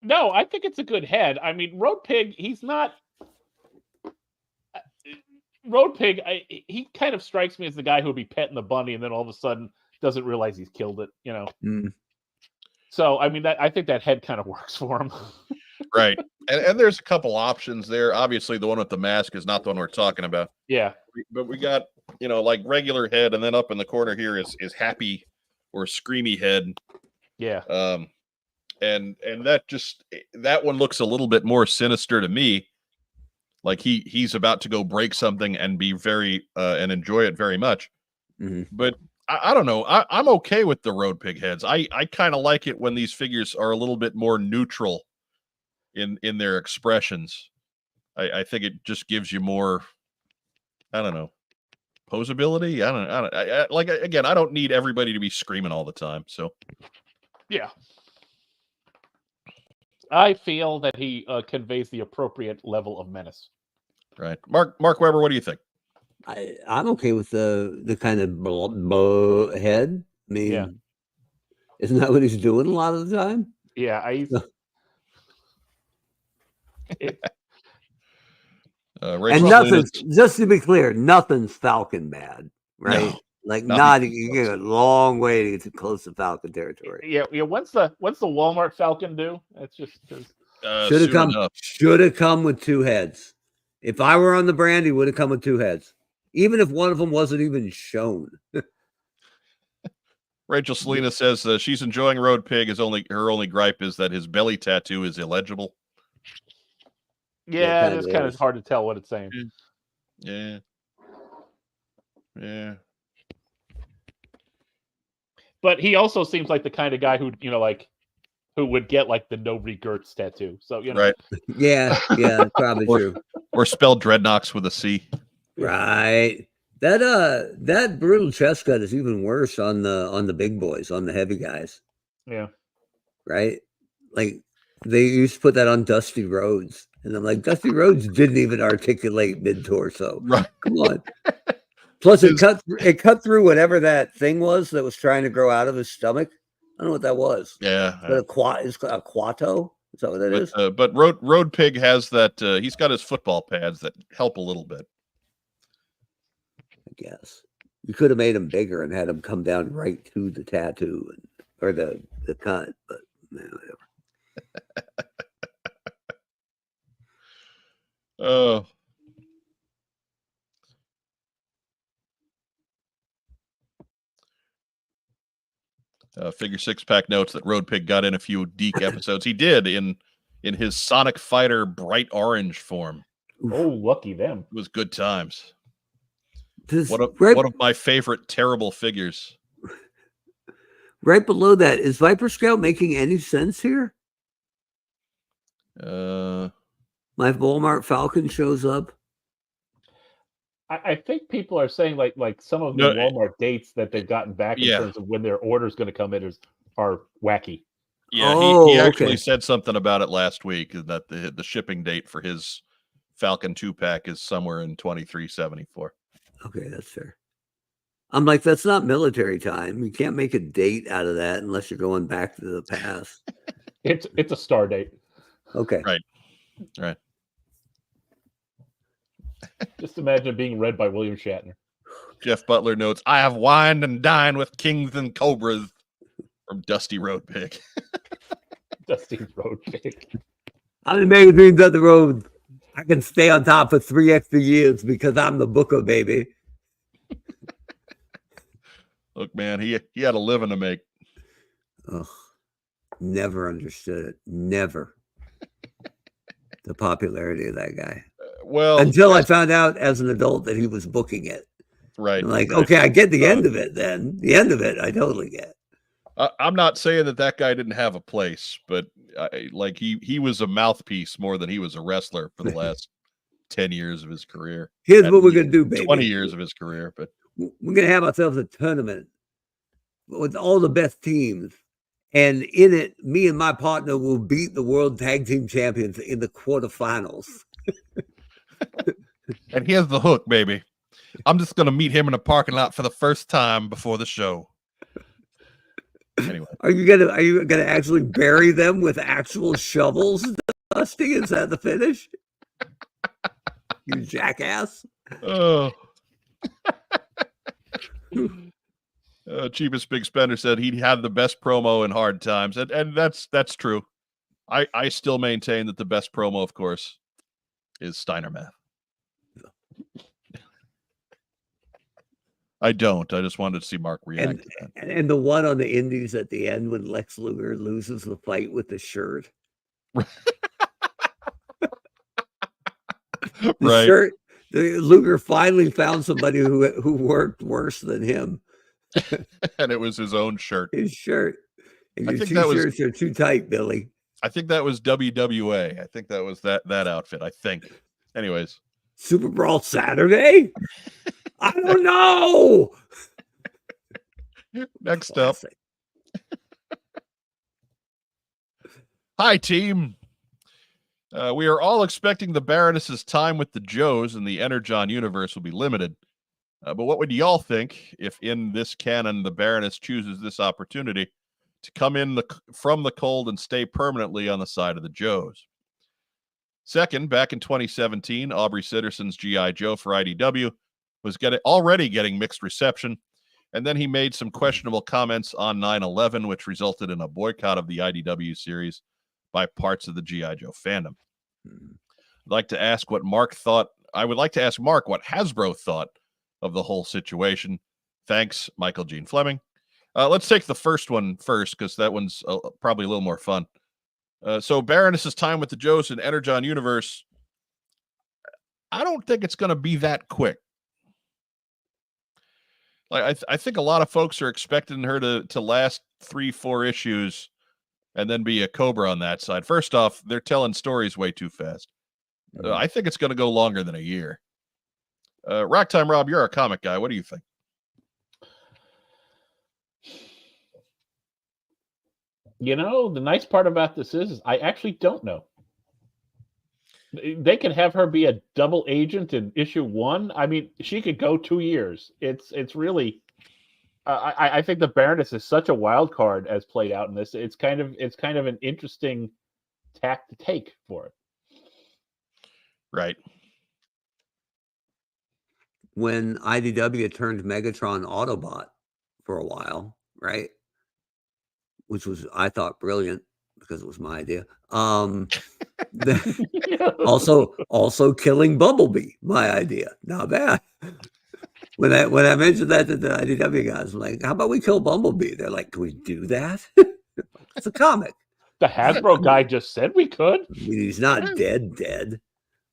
No, I think it's a good head. I mean, Road Pig, he's not. Road Pig, he kind of strikes me as the guy who would be petting the bunny and then all of a sudden doesn't realize he's killed it, you know? So, I mean, I think that head kind of works for him.
Right. And there's a couple options there. Obviously, the one with the mask is not the one we're talking about.
Yeah.
But we got, like regular head, and then up in the corner here is happy or screamy head.
Yeah.
And that one looks a little bit more sinister to me. Like he's about to go break something and be very and enjoy it very much. But I don't know. I'm okay with the Road Pig heads. I kind of like it when these figures are a little bit more neutral in their expressions. I think it just gives you more, I don't know, posability. I don't need everybody to be screaming all the time. So
yeah. I feel that he conveys the appropriate level of menace.
Right. Mark Weber, what do you think?
I'm okay with the kind of head. I mean,
Yeah.
Isn't that what he's doing a lot of the time?
Yeah,
and nothing's, just to be clear, nothing's Falcon bad, right?
No,
like not you get a long way to get close to Falcon territory.
Yeah. What's the Walmart Falcon do? That's just
should have come with two heads. If I were on the brand, he would have come with two heads, even if one of them wasn't even shown.
Rachel Selena says she's enjoying Road Pig. Her only gripe is that his belly tattoo is illegible.
Yeah, it's kind of hard to tell what it's saying.
Yeah.
But he also seems like the kind of guy who, who would get like the Nobody Gertz tattoo. So,
Right.
Yeah, probably true.
Or spell dreadnoughts with a C.
Right. That brutal chest cut is even worse on the big boys, on the heavy guys.
Yeah.
Right? Like they used to put that on Dusty Rhodes. And I'm like, Dusty Rhodes didn't even articulate mid-torso.
Right.
Come on. Plus, it cut through whatever that thing was that was trying to grow out of his stomach. I don't know what that was.
Yeah.
But it's a Quato? Is that what that is?
But Road Pig has that. He's got his football pads that help a little bit.
I guess. You could have made him bigger and had him come down right to the tattoo or the cut, but whatever.
Oh. Figure 6-pack notes that Road Pig got in a few Deke episodes. He did in his Sonic Fighter bright orange form.
Oh, lucky them.
It was good times. One of my favorite terrible figures.
Right below that, is Viper Scout making any sense here?
Uh,
My Walmart Falcon shows up.
I think people are saying like some of the Walmart dates that they've gotten back in terms of when their order is going to come in are wacky.
Yeah, he actually said something about it last week, that the shipping date for his Falcon 2-pack is somewhere in 2374.
Okay, that's fair. I'm like, that's not military time. You can't make a date out of that unless you're going back to the past.
It's a star date.
Okay.
Right.
Just imagine it being read by William Shatner.
Jeff Butler notes, I have wined and dined with kings and cobras from Dusty Road Pig.
Dusty Road Pig.
I'm the magazines on the road. I can stay on top for 3 extra years because I'm the booker, baby.
Look, man, he had a living to make.
Ugh, never understood it. Never. The popularity of that guy.
Well,
until I found out as an adult that he was booking it.
Right.
I'm like, okay, I get the end of it then. The end of it, I totally get.
I'm not saying that guy didn't have a place, but he was a mouthpiece more than he was a wrestler for the last 10 years of his career.
Here's what we're going to do, baby.
20 years of his career, but
we're going to have ourselves a tournament with all the best teams. And in it, me and my partner will beat the world tag team champions in the quarterfinals.
And here's the hook, baby. I'm just going to meet him in a parking lot for the first time before the show. Anyway,
are you gonna actually bury them with actual shovels, Dusty? Is that the finish? You jackass!
Oh. Cheapest Big Spender said he had the best promo in Hard Times, and that's true. I still maintain that the best promo, of course, is Steiner Math. I don't. I just wanted to see Mark react to that.
And the one on the Indies at the end when Lex Luger loses the fight with the shirt.
Right.
Shirt. Luger finally found somebody who worked worse than him.
And it was his own shirt.
His shirt. And your
t-shirts
are too tight, Billy.
I think that was WWA. I think that was that outfit, I think. Anyways.
Super Brawl Saturday? I don't know.
Next up. Hi, team. We are all expecting the Baroness's time with the Joes and the Energon universe will be limited. But what would y'all think if in this canon the Baroness chooses this opportunity to come in from the cold and stay permanently on the side of the Joes? Second, back in 2017, Aubrey Sitterson's G.I. Joe for IDW was already getting mixed reception, and then he made some questionable comments on 9/11, which resulted in a boycott of the IDW series by parts of the G.I. Joe fandom. I'd like to ask Mark what Hasbro thought of the whole situation. Thanks, Michael Gene Fleming. Let's take the first one first, because that one's probably a little more fun. So Baroness's time with the Joes in Energon universe, I don't think it's going to be that quick. Like I think a lot of folks are expecting her to last 3-4 issues and then be a Cobra on that side. First off, they're telling stories way too fast. I think it's going to go longer than a year. Rock Time Rob, you're a comic guy. What do you think?
You know, the nice part about this is I actually don't know. They can have her be a double agent in issue 1. I mean, she could go 2 years. It's really, I think the Baroness is such a wild card as played out in this. It's kind of an interesting tack to take for it.
Right.
When IDW turned Megatron Autobot for a while, right? Which was, I thought, brilliant because it was my idea. Also killing Bumblebee, my idea. Not bad. When I mentioned that to the IDW guys, I'm like, how about we kill Bumblebee? They're like, can we do that? It's a comic.
The Hasbro guy just said we could.
I mean, he's not dead.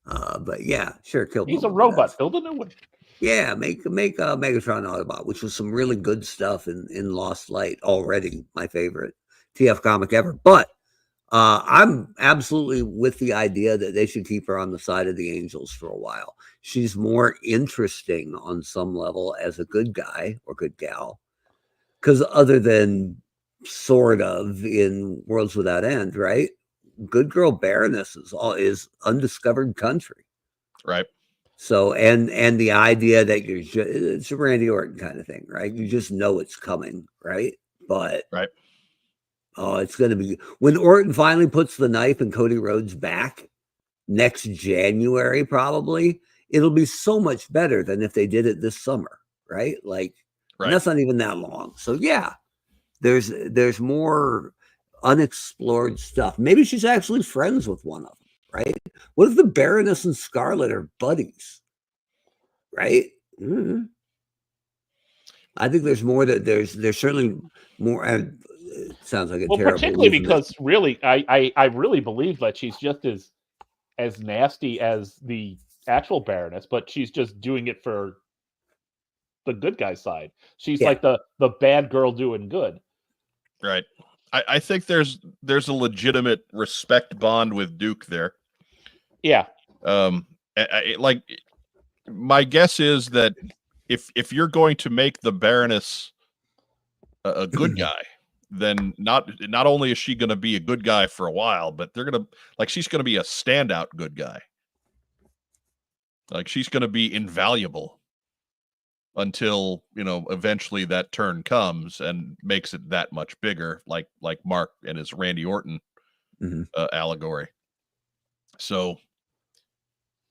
But yeah, sure, kill
He's
Bumblebee.
a robot. Build a new one.
Yeah, make Megatron Autobot, which was some really good stuff in Lost Light already. My favorite TF comic ever. But I'm absolutely with the idea that they should keep her on the side of the Angels for a while. She's more interesting on some level as a good guy or good gal, because other than sort of in Worlds Without End, right? Good girl Baroness is undiscovered country.
Right.
So and the idea that it's a Randy Orton kind of thing, right? You just know it's coming, right? But
right.
Oh, it's going to be when Orton finally puts the knife in Cody Rhodes' back next January, probably. It'll be so much better than if they did it this summer, right? Like, and that's not even that long. So yeah, there's more unexplored stuff. Maybe she's actually friends with one of them, right? What if the Baroness and Scarlet are buddies, right? Mm-hmm. I think there's more that there's certainly more. It sounds like a terrible.
Particularly because really, I really believe that she's just as nasty as the actual Baroness, but she's just doing it for the good guy side. She's like the bad girl doing good.
Right. I think there's a legitimate respect bond with Duke there.
Yeah.
Like my guess is that if you're going to make the Baroness a good guy, then not only is she going to be a good guy for a while, but they're going to she's going to be a standout good guy. Like she's going to be invaluable until, eventually that turn comes and makes it that much bigger, like Mark and his Randy Orton allegory. So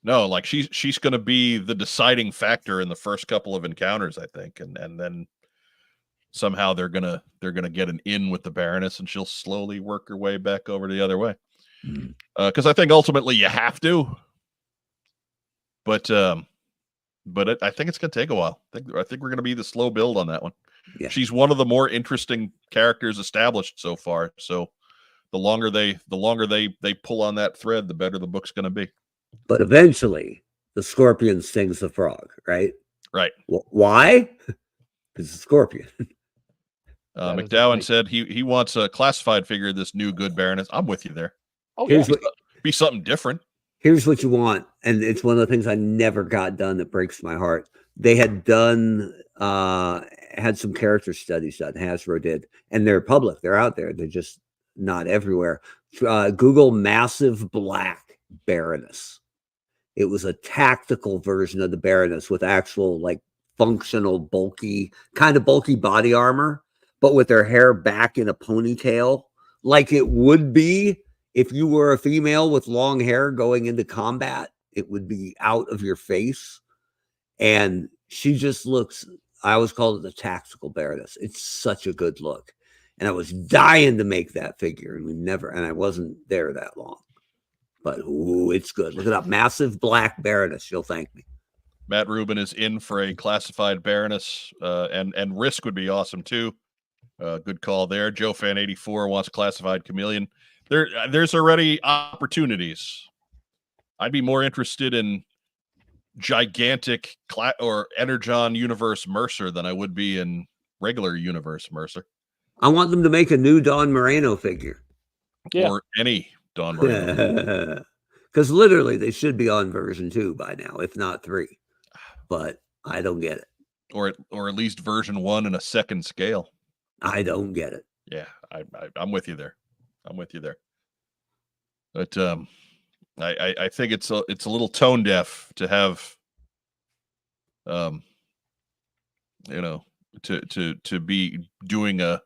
no, like she's going to be the deciding factor in the first couple of encounters, I think, and then somehow they're gonna get an in with the Baroness, and she'll slowly work her way back over the other way. Because I think ultimately you have to, but I think it's gonna take a while. I think we're gonna be the slow build on that one. Yeah. She's one of the more interesting characters established so far. So the longer they pull on that thread, the better the book's gonna be.
But eventually, the scorpion stings the frog, right?
Right.
Why? Because it's a scorpion.
McDowell said he wants a classified figure of this new good Baroness. I'm with you there.
Oh,
be something different.
Here's what you want, and it's one of the things I never got done that breaks my heart. They had done had some character studies done. Hasbro did, and they're public. They're out there. They're just not everywhere. Google massive black Baroness. It was a tactical version of the Baroness with actual functional bulky body armor, but with their hair back in a ponytail, like it would be if you were a female with long hair going into combat. It would be out of your face. And she just looks, I always called it the tactical Baroness. It's such a good look. And I was dying to make that figure, and I wasn't there that long. But ooh, it's good. Look it up. Massive black Baroness. You'll thank me.
Matt Rubin is in for a classified Baroness, and Risk would be awesome too. Good call there. Joe Fan 84 wants classified Chameleon. There's already opportunities. I'd be more interested in gigantic or Energon Universe Mercer than I would be in regular Universe Mercer.
I want them to make a new Don Moreno figure.
Yeah. Or any Don Moreno.
Because literally they should be on version 2 by now, if not 3. But I don't get it.
Or at least version 1 in a second scale.
I don't get it.
Yeah, I'm with you there. But I think it's a little tone deaf to have to be doing a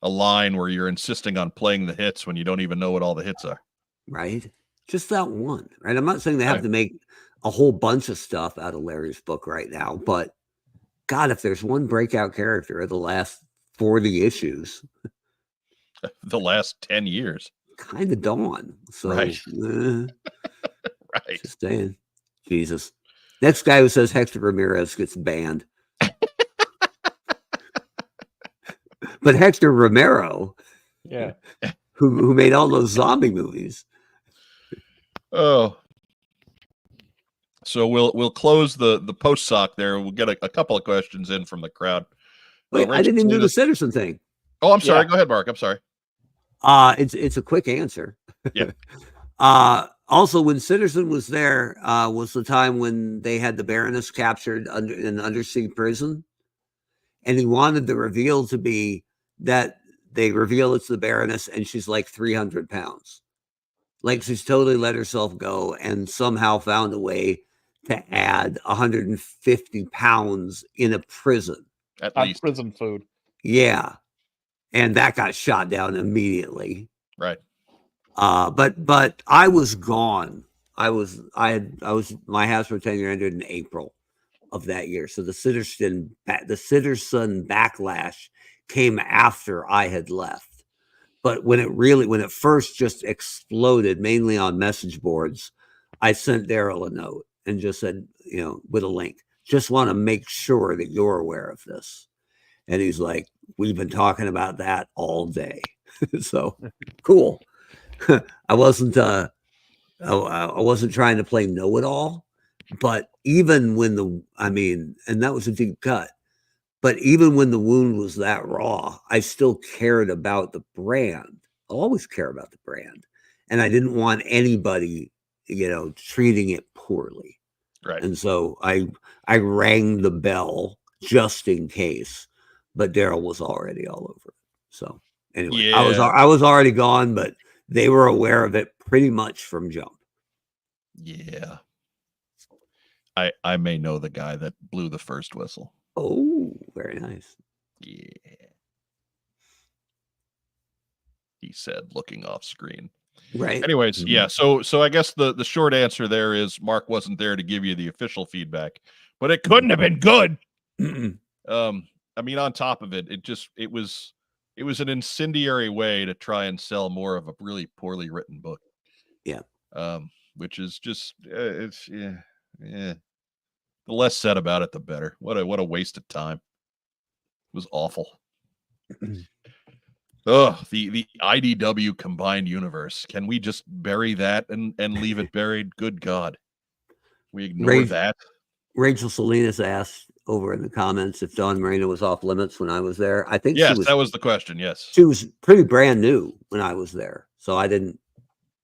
line where you're insisting on playing the hits when you don't even know what all the hits are.
Right. Just that one. Right. I'm not saying they have to make a whole bunch of stuff out of Larry's book right now, but God, if there's one breakout character of the last 40 issues,
the last 10 years,
kind of dawn. So,
right.
Right. Just saying. Jesus. Next guy who says Hector Ramirez gets banned. But Hector Romero,
yeah,
who made all those zombie movies.
Oh, So we'll close the Postsac there. We'll get a couple of questions in from the crowd.
Wait, I didn't even do the Citizen thing.
Oh, I'm sorry.
Yeah.
Go ahead, Mark. I'm sorry.
It's a quick answer.
Yeah.
Also, when Citizen was there, was the time when they had the Baroness captured in an undersea prison, and he wanted the reveal to be that they reveal it's the Baroness, and she's like 300 pounds, like she's totally let herself go, and somehow found a way to add 150 pounds in a prison.
At
On
least.
prison food.
Yeah, and that got shot down immediately.
Right.
But I was gone. I was my Hasbro tenure ended in April of that year. So the Citizen backlash came after I had left. But when it first just exploded, mainly on message boards, I sent Daryl a note and just said, with a link, just want to make sure that you're aware of this. And he's like, we've been talking about that all day. So cool. I wasn't trying to play know-it-all, but even when and that was a deep cut, but even when the wound was that raw, I still cared about the brand. I'll always care about the brand. And I didn't want anybody, treating it poorly.
Right.
And so I rang the bell just in case, but Daryl was already all over it. So anyway,
Yeah.
I was already gone, but they were aware of it pretty much from jump.
Yeah. I may know the guy that blew the first whistle.
Oh, very nice.
Yeah. He said, looking off screen.
Right.
Anyways, yeah. So I guess the short answer there is Mark wasn't there to give you the official feedback, but it couldn't have been good. On top of it, it was an incendiary way to try and sell more of a really poorly written book.
Yeah.
Which is just The less said about it, the better. What a waste of time. It was awful. Ugh, the IDW combined universe. Can we just bury that and leave it buried? Good God. We ignore that.
Rachel Salinas asked over in the comments if Dawn Marino was off limits when I was there. I think
yes, that was the question. Yes.
She was pretty brand new when I was there. So I didn't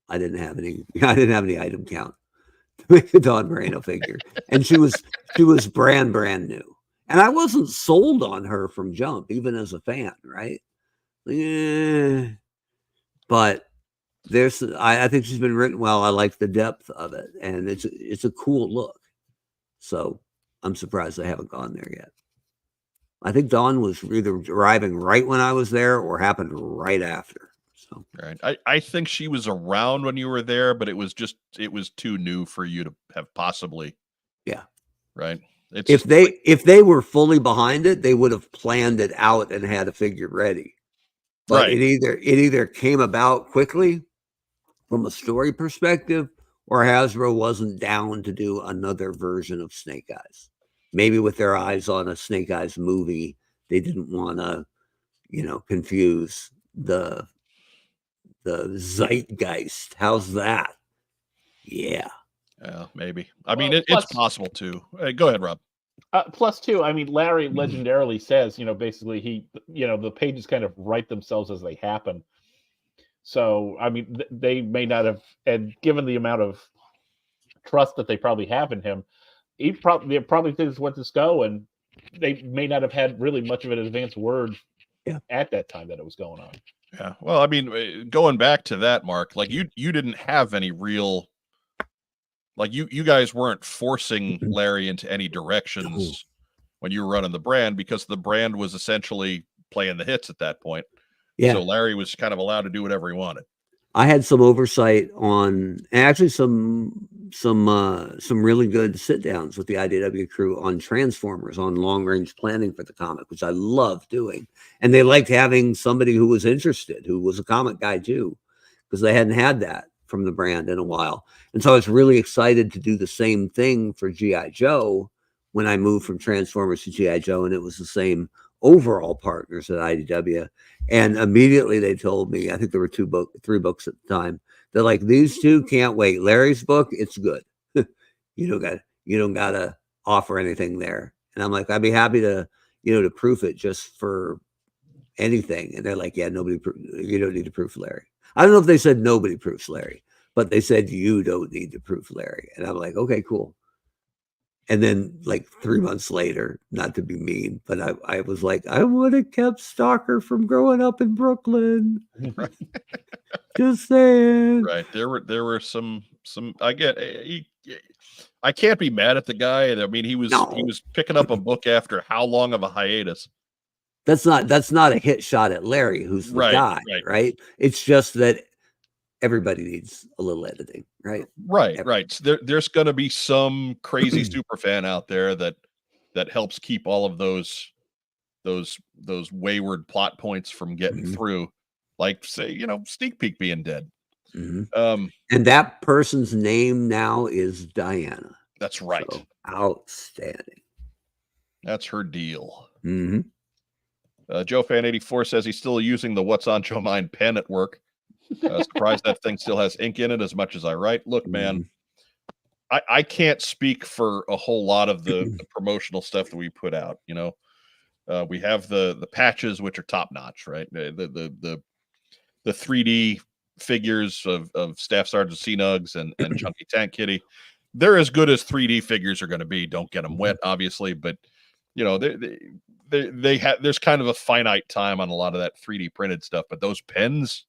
have any item count to make a Dawn Marino figure. And she was brand new. And I wasn't sold on her from jump, even as a fan, right? Yeah. But I think she's been written well. I like the depth of it, and it's a cool look. So I'm surprised I haven't gone there yet. I think Dawn was either arriving right when I was there or happened right after. So
right. I think she was around when you were there, but it was too new for you to have possibly. Yeah. Right.
If they were fully behind it, they would have planned it out and had a figure ready. But
right.
it either came about quickly from a story perspective, or Hasbro wasn't down to do another version of Snake Eyes. Maybe with their eyes on a Snake Eyes movie, they didn't want to, confuse the zeitgeist. How's that? Yeah.
Yeah, maybe. It's possible too. Go ahead, Rob.
Plus, too, Larry legendarily says, basically the pages kind of write themselves as they happen. So, they may not have, and given the amount of trust that they probably have in him, they probably thinks where this go, and they may not have had really much of an advanced word at that time that it was going on.
Yeah. Well, going back to that, Mark, like you didn't have any real, like you guys weren't forcing Larry into any directions when you were running the brand, because the brand was essentially playing the hits at that point. Yeah. So Larry was kind of allowed to do whatever he wanted.
I had some oversight on, actually some really good sit downs with the IDW crew on Transformers, on long range planning for the comic, which I love doing. And they liked having somebody who was interested, who was a comic guy too, because they hadn't had that from the brand in a while. And so I was really excited to do the same thing for G.I. Joe when I moved from Transformers to G.I. Joe, and it was the same overall partners at IDW. And immediately they told me, I think there were 3 books at the time, they're like, these two can't wait. Larry's book, it's good. You You don't gotta offer anything there. And I'm like, I'd be happy to, to proof it just for anything. And they're like, yeah, you don't need to proof Larry. I don't know if they said nobody proofs Larry, but they said you don't need to proof Larry. And I'm like, okay, cool. And then like 3 months later, not to be mean, but I was like, I would have kept Stalker from growing up in Brooklyn.
Right.
Just saying.
Right. There were some I can't be mad at the guy. I mean, he was picking up a book after how long of a hiatus?
That's not a hit shot at Larry, who's the guy, right? It's just that everybody needs a little editing, right?
Right. So there's going to be some crazy super fan out there that helps keep all of those wayward plot points from getting through, like say, Sneak Peek being dead.
And that person's name now is Diana.
That's right.
So, outstanding.
That's her deal. Joe Fan 84 says he's still using the What's on Joe Mind pen at work. Surprised that thing still has ink in it as much as I write. Look, man, I can't speak for a whole lot of the promotional stuff that we put out. We have the patches, which are top notch, right? The 3D figures of Staff Sergeant C-Nugs and Chunky Tank Kitty. They're as good as 3D figures are going to be. Don't get them wet, obviously, but there's kind of a finite time on a lot of that 3D printed stuff. But those pens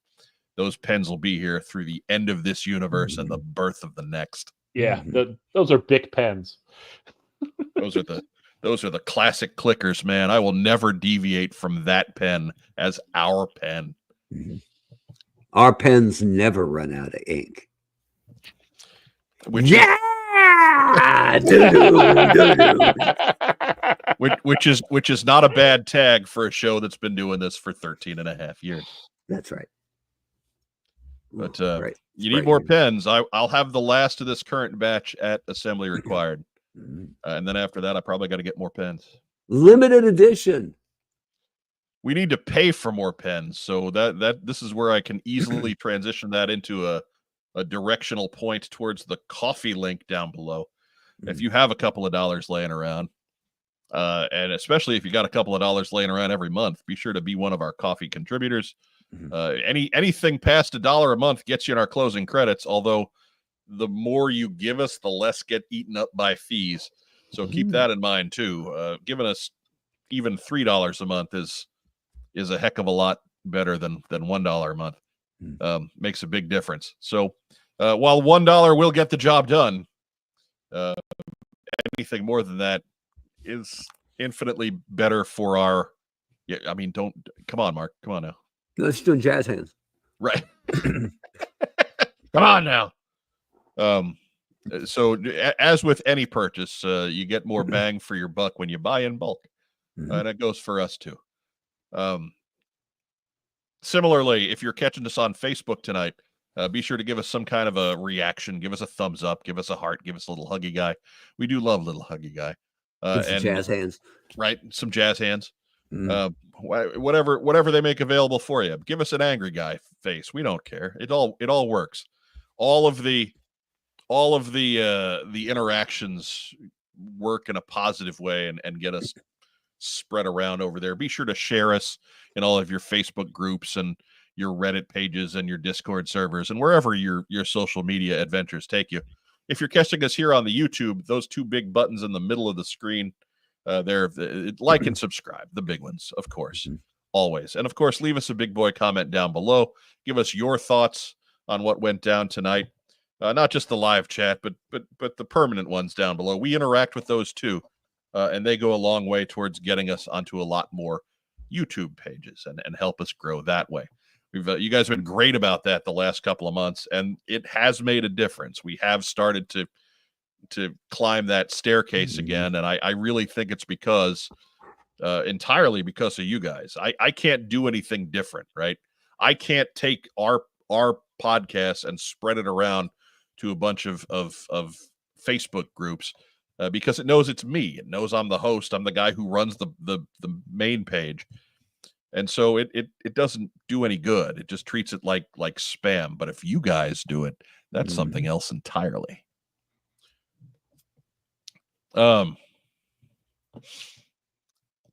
will be here through the end of this universe and the birth of the next.
Yeah, those are big pens.
Those are the classic clickers, man. I will never deviate from that pen as our pen.
Our pens never run out of ink. Which
is not a bad tag for a show that's been doing this for 13 and a half years.
That's right.
But you need more pens. I'll have the last of this current batch at assembly required. And then after that, I probably got to get more pens.
Limited edition.
We need to pay for more pens. So this is where I can easily transition that into a directional point towards the coffee link down below. If you have a couple of dollars laying around, and especially if you got a couple of dollars laying around every month, be sure to be one of our coffee contributors. Anything past $1 a month gets you in our closing credits, although the more you give us, the less get eaten up by fees. So keep that in mind too. Giving us even $3 a month is a heck of a lot better than $1 a month. Makes a big difference. So while $1 will get the job done, anything more than that is infinitely better for our. Yeah, I mean, come on, Mark. Come on now.
Let's do jazz hands.
Right. Come on now. So as with any purchase, you get more bang for your buck when you buy in bulk. And it goes for us too. Similarly, if you're catching us on Facebook tonight, be sure to give us some kind of a reaction. Give us a thumbs up. Give us a heart. Give us a little huggy guy. We do love little huggy guy.
And jazz hands. Right.
Some jazz hands. Whatever they make available for you. Give us an angry guy face. We don't care. It all works. All of the interactions work in a positive way and get us spread around over there. Be sure to share us in all of your Facebook groups and your Reddit pages and your Discord servers and wherever your social media adventures take you. If you're catching us here on the YouTube, those two big buttons in the middle of the screen, they're like and subscribe, the big ones, of course, always. And of course, leave us a big boy comment down below. Give us your thoughts on what went down tonight. Not just the live chat, but the permanent ones down below. We interact with those too, and they go a long way towards getting us onto a lot more YouTube pages and help us grow that way. You guys have been great about that the last couple of months, and it has made a difference. We have started to climb that staircase again, and I really think it's entirely because of you guys. I can't do anything different, right? I can't take our podcast and spread it around to a bunch of Facebook groups because it knows it's me. It knows I'm the host. I'm the guy who runs the main page. And so it doesn't do any good. It just treats it like spam. But if you guys do it, that's something else entirely.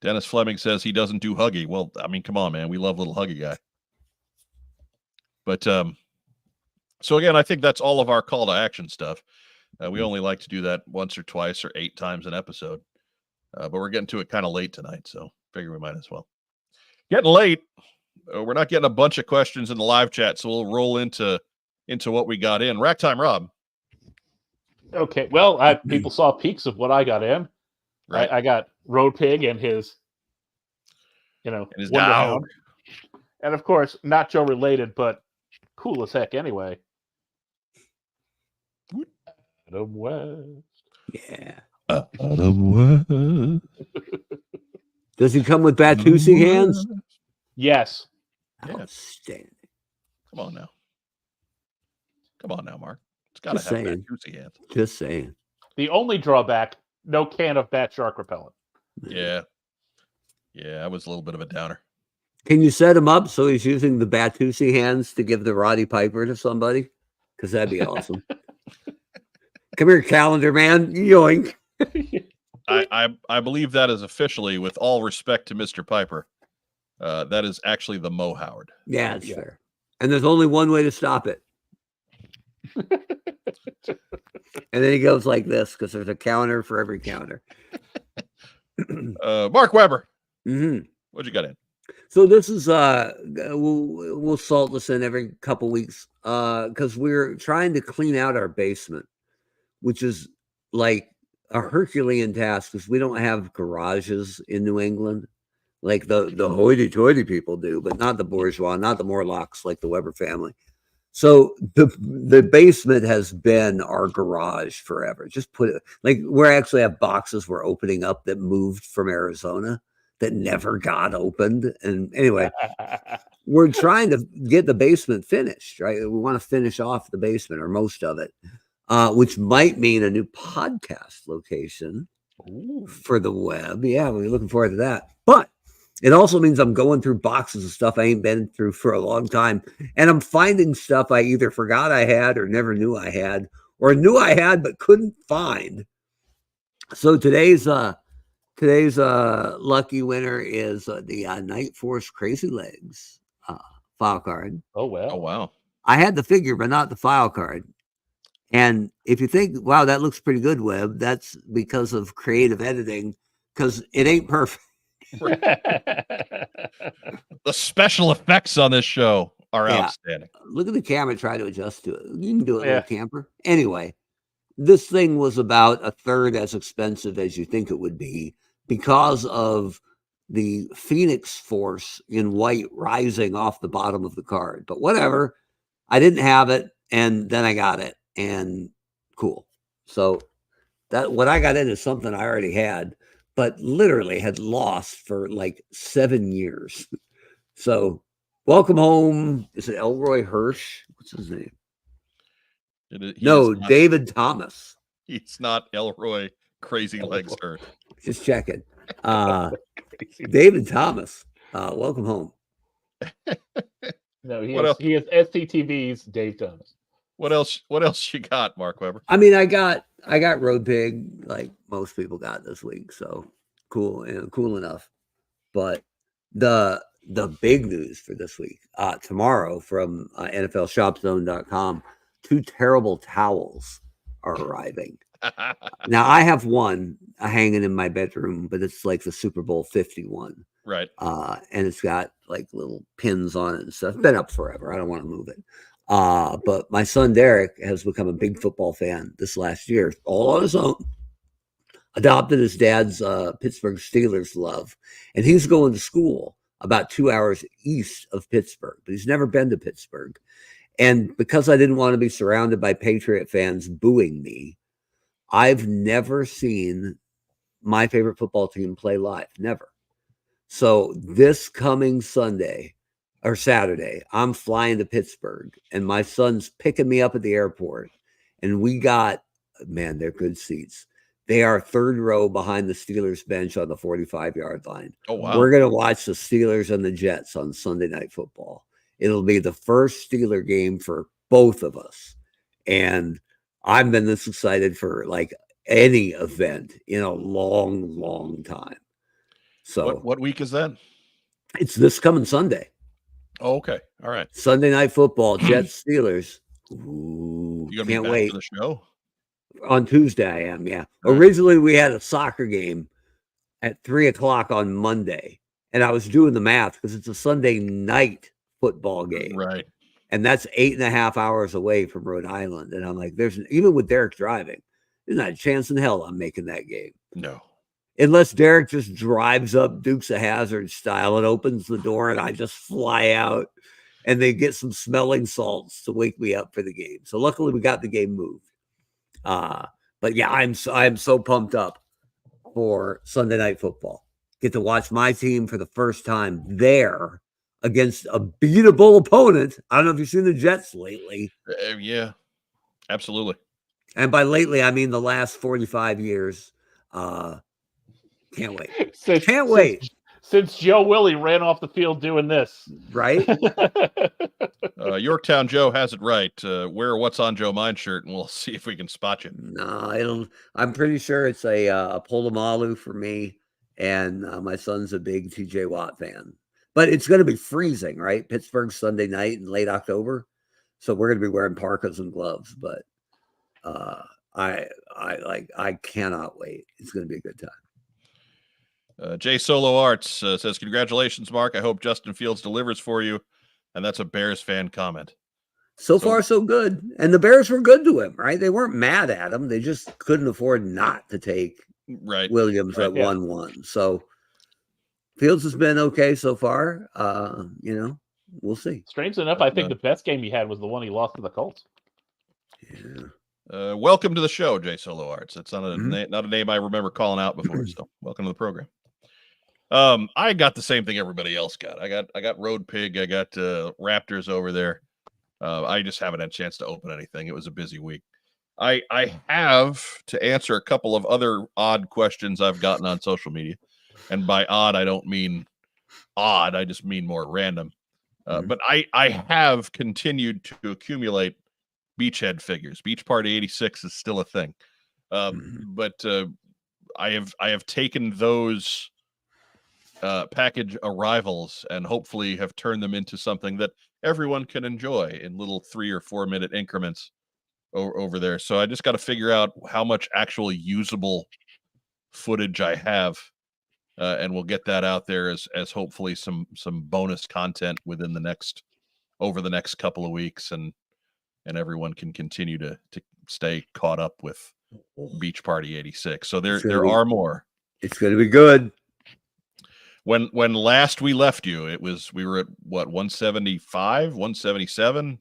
Dennis Fleming says he doesn't do Huggy. Well, I mean, come on, man. We love little Huggy guy. But so again, I think that's all of our call to action stuff. We only like to do that once or twice or 8 times an episode. But we're getting to it kind of late tonight, so figure we might as well. Getting late. We're not getting a bunch of questions in the live chat, so we'll roll into what we got in. Rack Time Rob.
Okay, well, people saw peaks of what I got in.
Right.
I got Road Pig and his,
And his
Wonder
dog.
Hound. And of course, not Joe related, but cool as heck anyway. Adam West.
Yeah.
Adam West.
Does he come with Batusi hands?
Yes.
Yeah.
Outstanding.
Come on now, Mark. It's got to
Just
have
saying.
juicy hands.
Just saying.
The only drawback, no can of bat shark repellent.
Yeah. Yeah, that was a little bit of a downer.
Can you set him up so he's using the Batusi hands to give the Roddy Piper to somebody? Because that'd be awesome. Come here, calendar man. Yoink.
I believe that is officially, with all respect to Mr. Piper, that is actually the Mo Howard.
Yeah, it's fair. And there's only one way to stop it. And then he goes like this because there's a counter for every counter.
Mark Weber.
Mm-hmm.
What'd you got in?
So this is we'll salt this in every couple weeks because we're trying to clean out our basement, which is like a Herculean task because we don't have garages in New England like the hoity-toity people do, but not the bourgeois, not the Morlocks like the Weber family. So the basement has been our garage forever. Just put it like we actually have boxes we're opening up that moved from Arizona that never got opened. And anyway, we're trying to get the basement finished, right? We want to finish off the basement or most of it, which might mean a new podcast location for the web. Yeah, we're looking forward to that. But it also means I'm going through boxes of stuff I ain't been through for a long time. And I'm finding stuff I either forgot I had or never knew I had, or knew I had but couldn't find. So today's lucky winner is the Night Force Crazy Legs file card.
Oh, well.
Oh, wow.
I had the figure, but not the file card. And if you think, wow, that looks pretty good, Webb, that's because of creative editing, because it ain't perfect.
The special effects on this show are outstanding.
Look at the camera, try to adjust to it. You can do it, little camper. Anyway, this thing was about a third as expensive as you think it would be because of the Phoenix Force in white rising off the bottom of the card. But whatever, I didn't have it, and then I got it, and cool. So that what I got in is something I already had, but literally had lost for like 7 years. So welcome home. Is it Elroy Hirsch? What's his name? David Thomas.
He's not Elroy Crazy Legs Hirsch.
Just checking. David Thomas. Welcome home.
No, he is SCTV's Dave Thomas.
What else you got, Mark Weber?
I mean, I got Road Pig like most people got this week, so cool enough. But the big news for this week, tomorrow from NFLShopZone.com, 2 terrible towels are arriving. Now I have one hanging in my bedroom, but it's like the Super Bowl 51,
right?
And it's got like little pins on it and stuff. It's been up forever. I don't want to move it. But my son Derek has become a big football fan this last year, all on his own. Adopted his dad's Pittsburgh Steelers love, and he's going to school about 2 hours east of Pittsburgh, but he's never been to Pittsburgh. And because I didn't want to be surrounded by Patriot fans booing me, I've never seen my favorite football team play live. Never. So this coming Sunday or Saturday, I'm flying to Pittsburgh, and my son's picking me up at the airport. And we got, man, they're good seats. They are third row behind the Steelers bench on the 45-yard line.
Oh, wow.
We're going to watch the Steelers and the Jets on Sunday Night Football. It'll be the first Steeler game for both of us. And I've been this excited for like any event in a long, long time. So
what week is that?
it's this coming Sunday.
Oh, okay. All right.
Sunday night football, Jets Steelers. Ooh,
You gonna
can't
be back
wait.
for the show?
On Tuesday, I am. Yeah.
All right.
Originally, we had a soccer game at 3:00 on Monday, and I was doing the math because it's a Sunday night football game,
Right.
and that's 8.5 hours away from Rhode Island. And I'm like, even with Derek driving, there's not a chance in hell I'm making that game.
No.
Unless Derek just drives up Dukes of Hazzard style and opens the door and I just fly out and they get some smelling salts to wake me up for the game. So luckily we got the game moved. But yeah, I'm so pumped up for Sunday night football. Get to watch my team for the first time there against a beatable opponent. I don't know if you've seen the Jets lately.
Yeah, absolutely.
And by lately, I mean the last 45 years. Can't wait. Can't wait.
Since Joe Willie ran off the field doing this.
Right?
Yorktown Joe has it right. Wear a What's on Joe Mine shirt, and we'll see if we can spot you.
No, I'm pretty sure it's a Polamalu for me, and my son's a big TJ Watt fan. But it's going to be freezing, right? Pittsburgh Sunday night in late October, so we're going to be wearing parkas and gloves. But I cannot wait. It's going to be a good time.
Jay Solo Arts says, "Congratulations, Mark. I hope Justin Fields delivers for you." And that's a Bears fan comment.
So far, so good. And the Bears were good to him, right? They weren't mad at him. They just couldn't afford not to take Williams at 1-1. So Fields has been okay so far. We'll see.
Strange enough, I think the best game he had was the one he lost to the Colts.
Yeah.
Welcome to the show, Jay Solo Arts. It's not a name I remember calling out before. So welcome to the program. I got the same thing everybody else got. I got Road Pig. I got Raptors over there. I just haven't had a chance to open anything. It was a busy week. I have to answer a couple of other odd questions I've gotten on social media. And by odd, I don't mean odd. I just mean more random. But I have continued to accumulate Beachhead figures. Beach Party 86 is still a thing. But I have taken those package arrivals and hopefully have turned them into something that everyone can enjoy in little 3 or 4 minute increments over there. So I just got to figure out how much actual usable footage I have, and we'll get that out there as hopefully some bonus content within over the next couple of weeks, and everyone can continue to stay caught up with Beach Party 86. So there are more.
It's going to be good.
When last we left you, we were at what, 175, 177.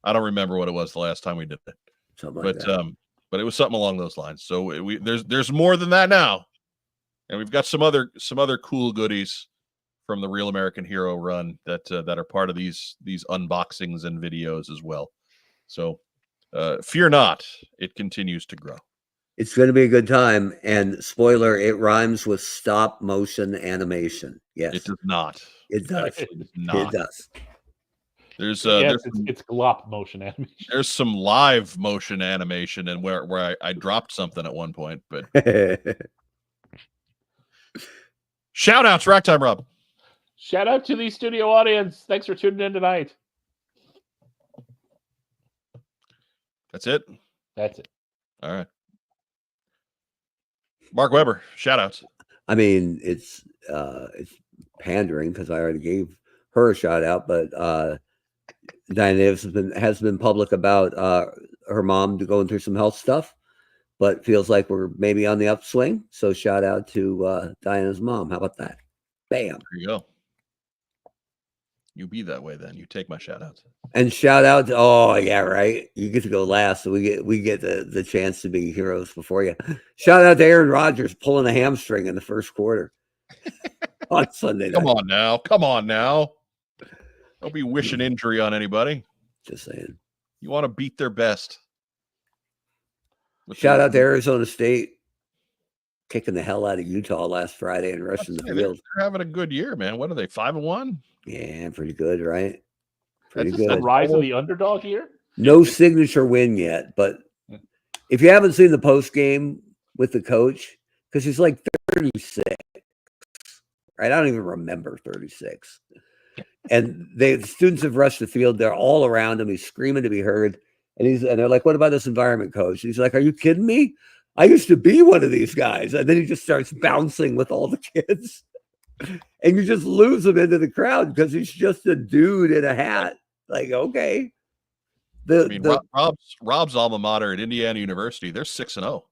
I don't remember what it was the last time we did it. But it was something along those lines. So there's more than that now, and we've got some other cool goodies from the Real American Hero run that are part of these unboxings and videos as well. So fear not, it continues to grow.
It's going to be a good time. And spoiler, it rhymes with stop motion animation. Yes.
It does not.
It does.
It does not.
It does.
It's glop motion animation.
There's some live motion animation, and where I dropped something at one point, but shout outs, Rack Time Rob.
Shout out to the studio audience. Thanks for tuning in tonight.
That's it.
That's it.
All right. Mark Weber, shout outs.
I mean, it's pandering because I already gave her a shout out, but Diana Davis has been public about her mom going through some health stuff, but feels like we're maybe on the upswing. So shout out to Diana's mom. How about that? Bam.
There you go. You be that way then. You take my shout outs.
And shout out to, oh yeah, right. You get to go last, so we get the chance to be heroes before you. Shout out to Aaron Rodgers pulling a hamstring in the first quarter on Sunday night.
Come on now. Don't be wishing injury on anybody.
Just saying.
You want to beat their best.
Shout out to Arizona State kicking the hell out of Utah last Friday and rushing the field.
They're having a good year, man. What are they, 5-1?
Yeah, pretty good, right? Pretty
good. The rise of the underdog here.
No signature win yet, but if you haven't seen the post game with the coach because he's like 36. Right? I don't even remember 36. And the students have rushed the field. They're all around him. He's screaming to be heard. And they're like, "What about this environment, coach?" And he's like, "Are you kidding me? I used to be one of these guys." And then he just starts bouncing with all the kids. And you just lose him into the crowd because he's just a dude in a hat. Like, okay.
Rob's alma mater at Indiana University, they're 6-0.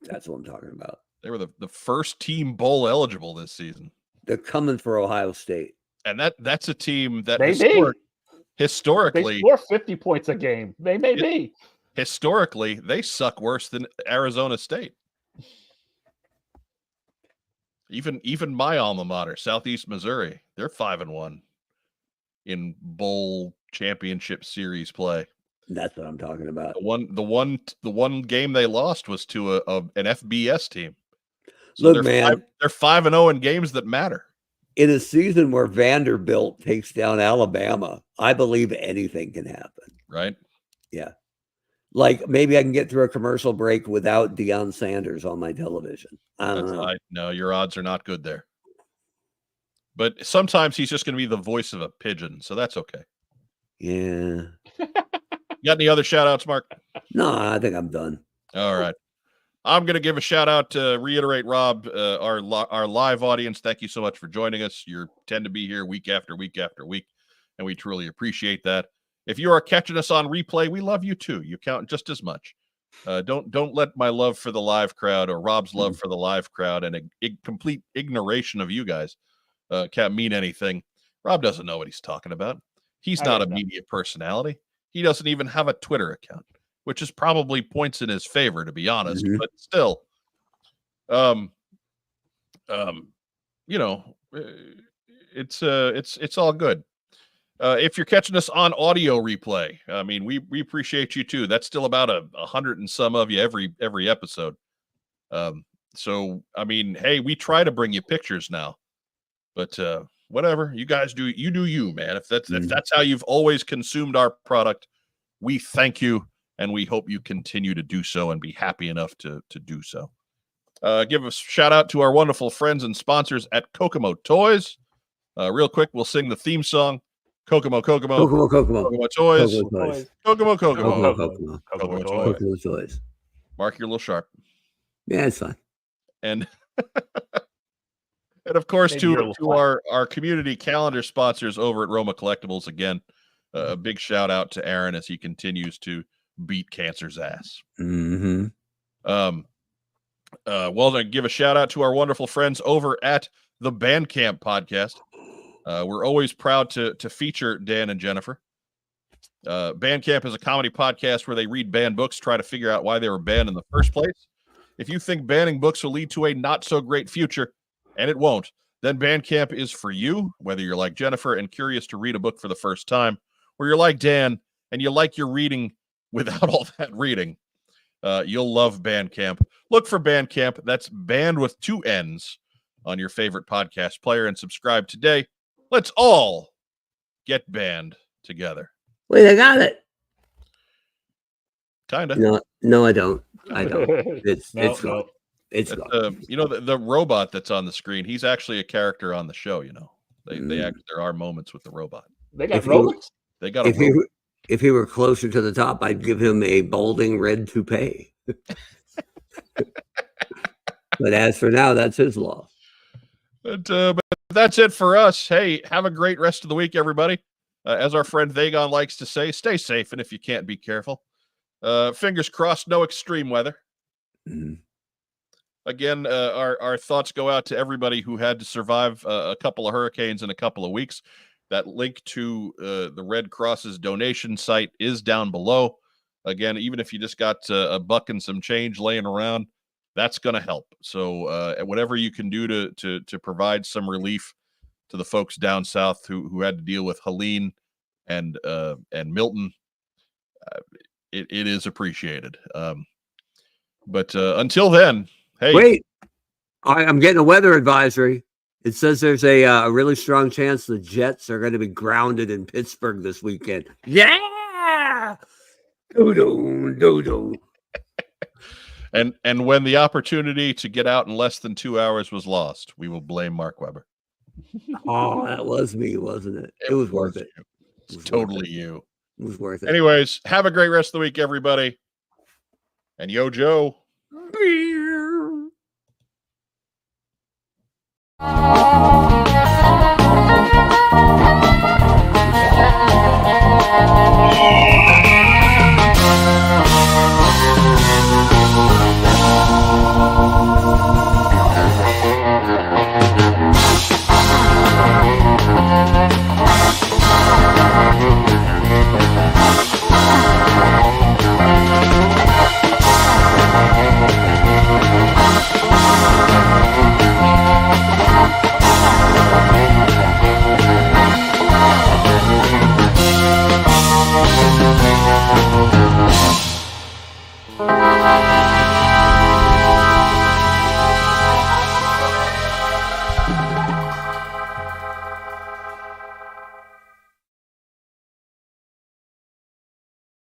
That's what I'm talking about.
They were the first team bowl eligible this season.
They're coming for Ohio State.
And that's a team that
they
historically
score 50 points a game. They may be.
Historically, they suck worse than Arizona State. Even my alma mater, Southeast Missouri, they're 5-1 in bowl championship series play.
That's what I'm talking about.
The one game they lost was to an FBS team. So
Look,
they're 5-0 in games that matter.
In a season where Vanderbilt takes down Alabama, I believe anything can happen.
Right?
Yeah. Like maybe I can get through a commercial break without Deion Sanders on my television. I don't know.
No, your odds are not good there. But sometimes he's just going to be the voice of a pigeon, so that's okay.
Yeah.
You got any other shout outs, Mark?
No, I think I'm done.
All right. I'm going to give a shout out to reiterate, Rob, our live audience. Thank you so much for joining us. You tend to be here week after week after week, and we truly appreciate that. If you are catching us on replay, we love you too. You count just as much. Don't let my love for the live crowd or Rob's love for the live crowd and a complete ignoration of you guys can't mean anything. Rob doesn't know what he's talking about. He's not a media personality. He doesn't even have a Twitter account, which is probably points in his favor, to be honest. But still, it's all good. If you're catching us on audio replay, I mean, we appreciate you too. That's still about 100 and some of you every episode. So I mean, hey, we try to bring you pictures now, but whatever you guys do, you, man. If that's how you've always consumed our product, we thank you, and we hope you continue to do so and be happy enough to do so. Give a shout out to our wonderful friends and sponsors at Kokomo Toys. Real quick, we'll sing the theme song. Kokomo Toys. Kokomo
Toys.
Mark, you're a little sharp.
Yeah, it's fine.
And and of course, to our community calendar sponsors over at Roma Collectibles, again, a big shout out to Aaron as he continues to beat cancer's ass. Well, then give a shout out to our wonderful friends over at the Bandcamp podcast. We're always proud to feature Dan and Jennifer. Bandcamp is a comedy podcast where they read banned books, try to figure out why they were banned in the first place. If you think banning books will lead to a not so great future, and it won't, then Bandcamp is for you, whether you're like Jennifer and curious to read a book for the first time, or you're like Dan and you like your reading without all that reading. You'll love Bandcamp. Look for Bandcamp. That's banned with 2 N's on your favorite podcast player, and subscribe today. Let's all get banned together.
Wait, I got it.
Kind of.
No, I don't. It's gone. It's gone.
The robot that's on the screen, he's actually a character on the show. There are moments with the robot.
They got robots.
They got
if he were closer to the top, I'd give him a balding red toupee. But as for now, that's his loss.
But that's it for us. Hey, have a great rest of the week, everybody. As our friend Vagon likes to say, stay safe, and if you can't, be careful. Fingers crossed, no extreme weather. Again, our thoughts go out to everybody who had to survive a couple of hurricanes in a couple of weeks. That link to the Red Cross's donation site is down below. Again, even if you just got a buck and some change laying around, that's going to help. So whatever you can do to provide some relief to the folks down south who had to deal with Helene and Milton, it is appreciated. But until then, hey.
Wait, I'm getting a weather advisory. It says there's a really strong chance the Jets are going to be grounded in Pittsburgh this weekend. Yeah! Doo-doo, doo-doo.
And when the opportunity to get out in less than 2 hours was lost, we will blame Mark Webber.
Oh, that was me, wasn't it? It was worth it.
You.
It was
Totally
worth it.
you.
It was worth it.
Anyways, have a great rest of the week, everybody. And yo, Joe.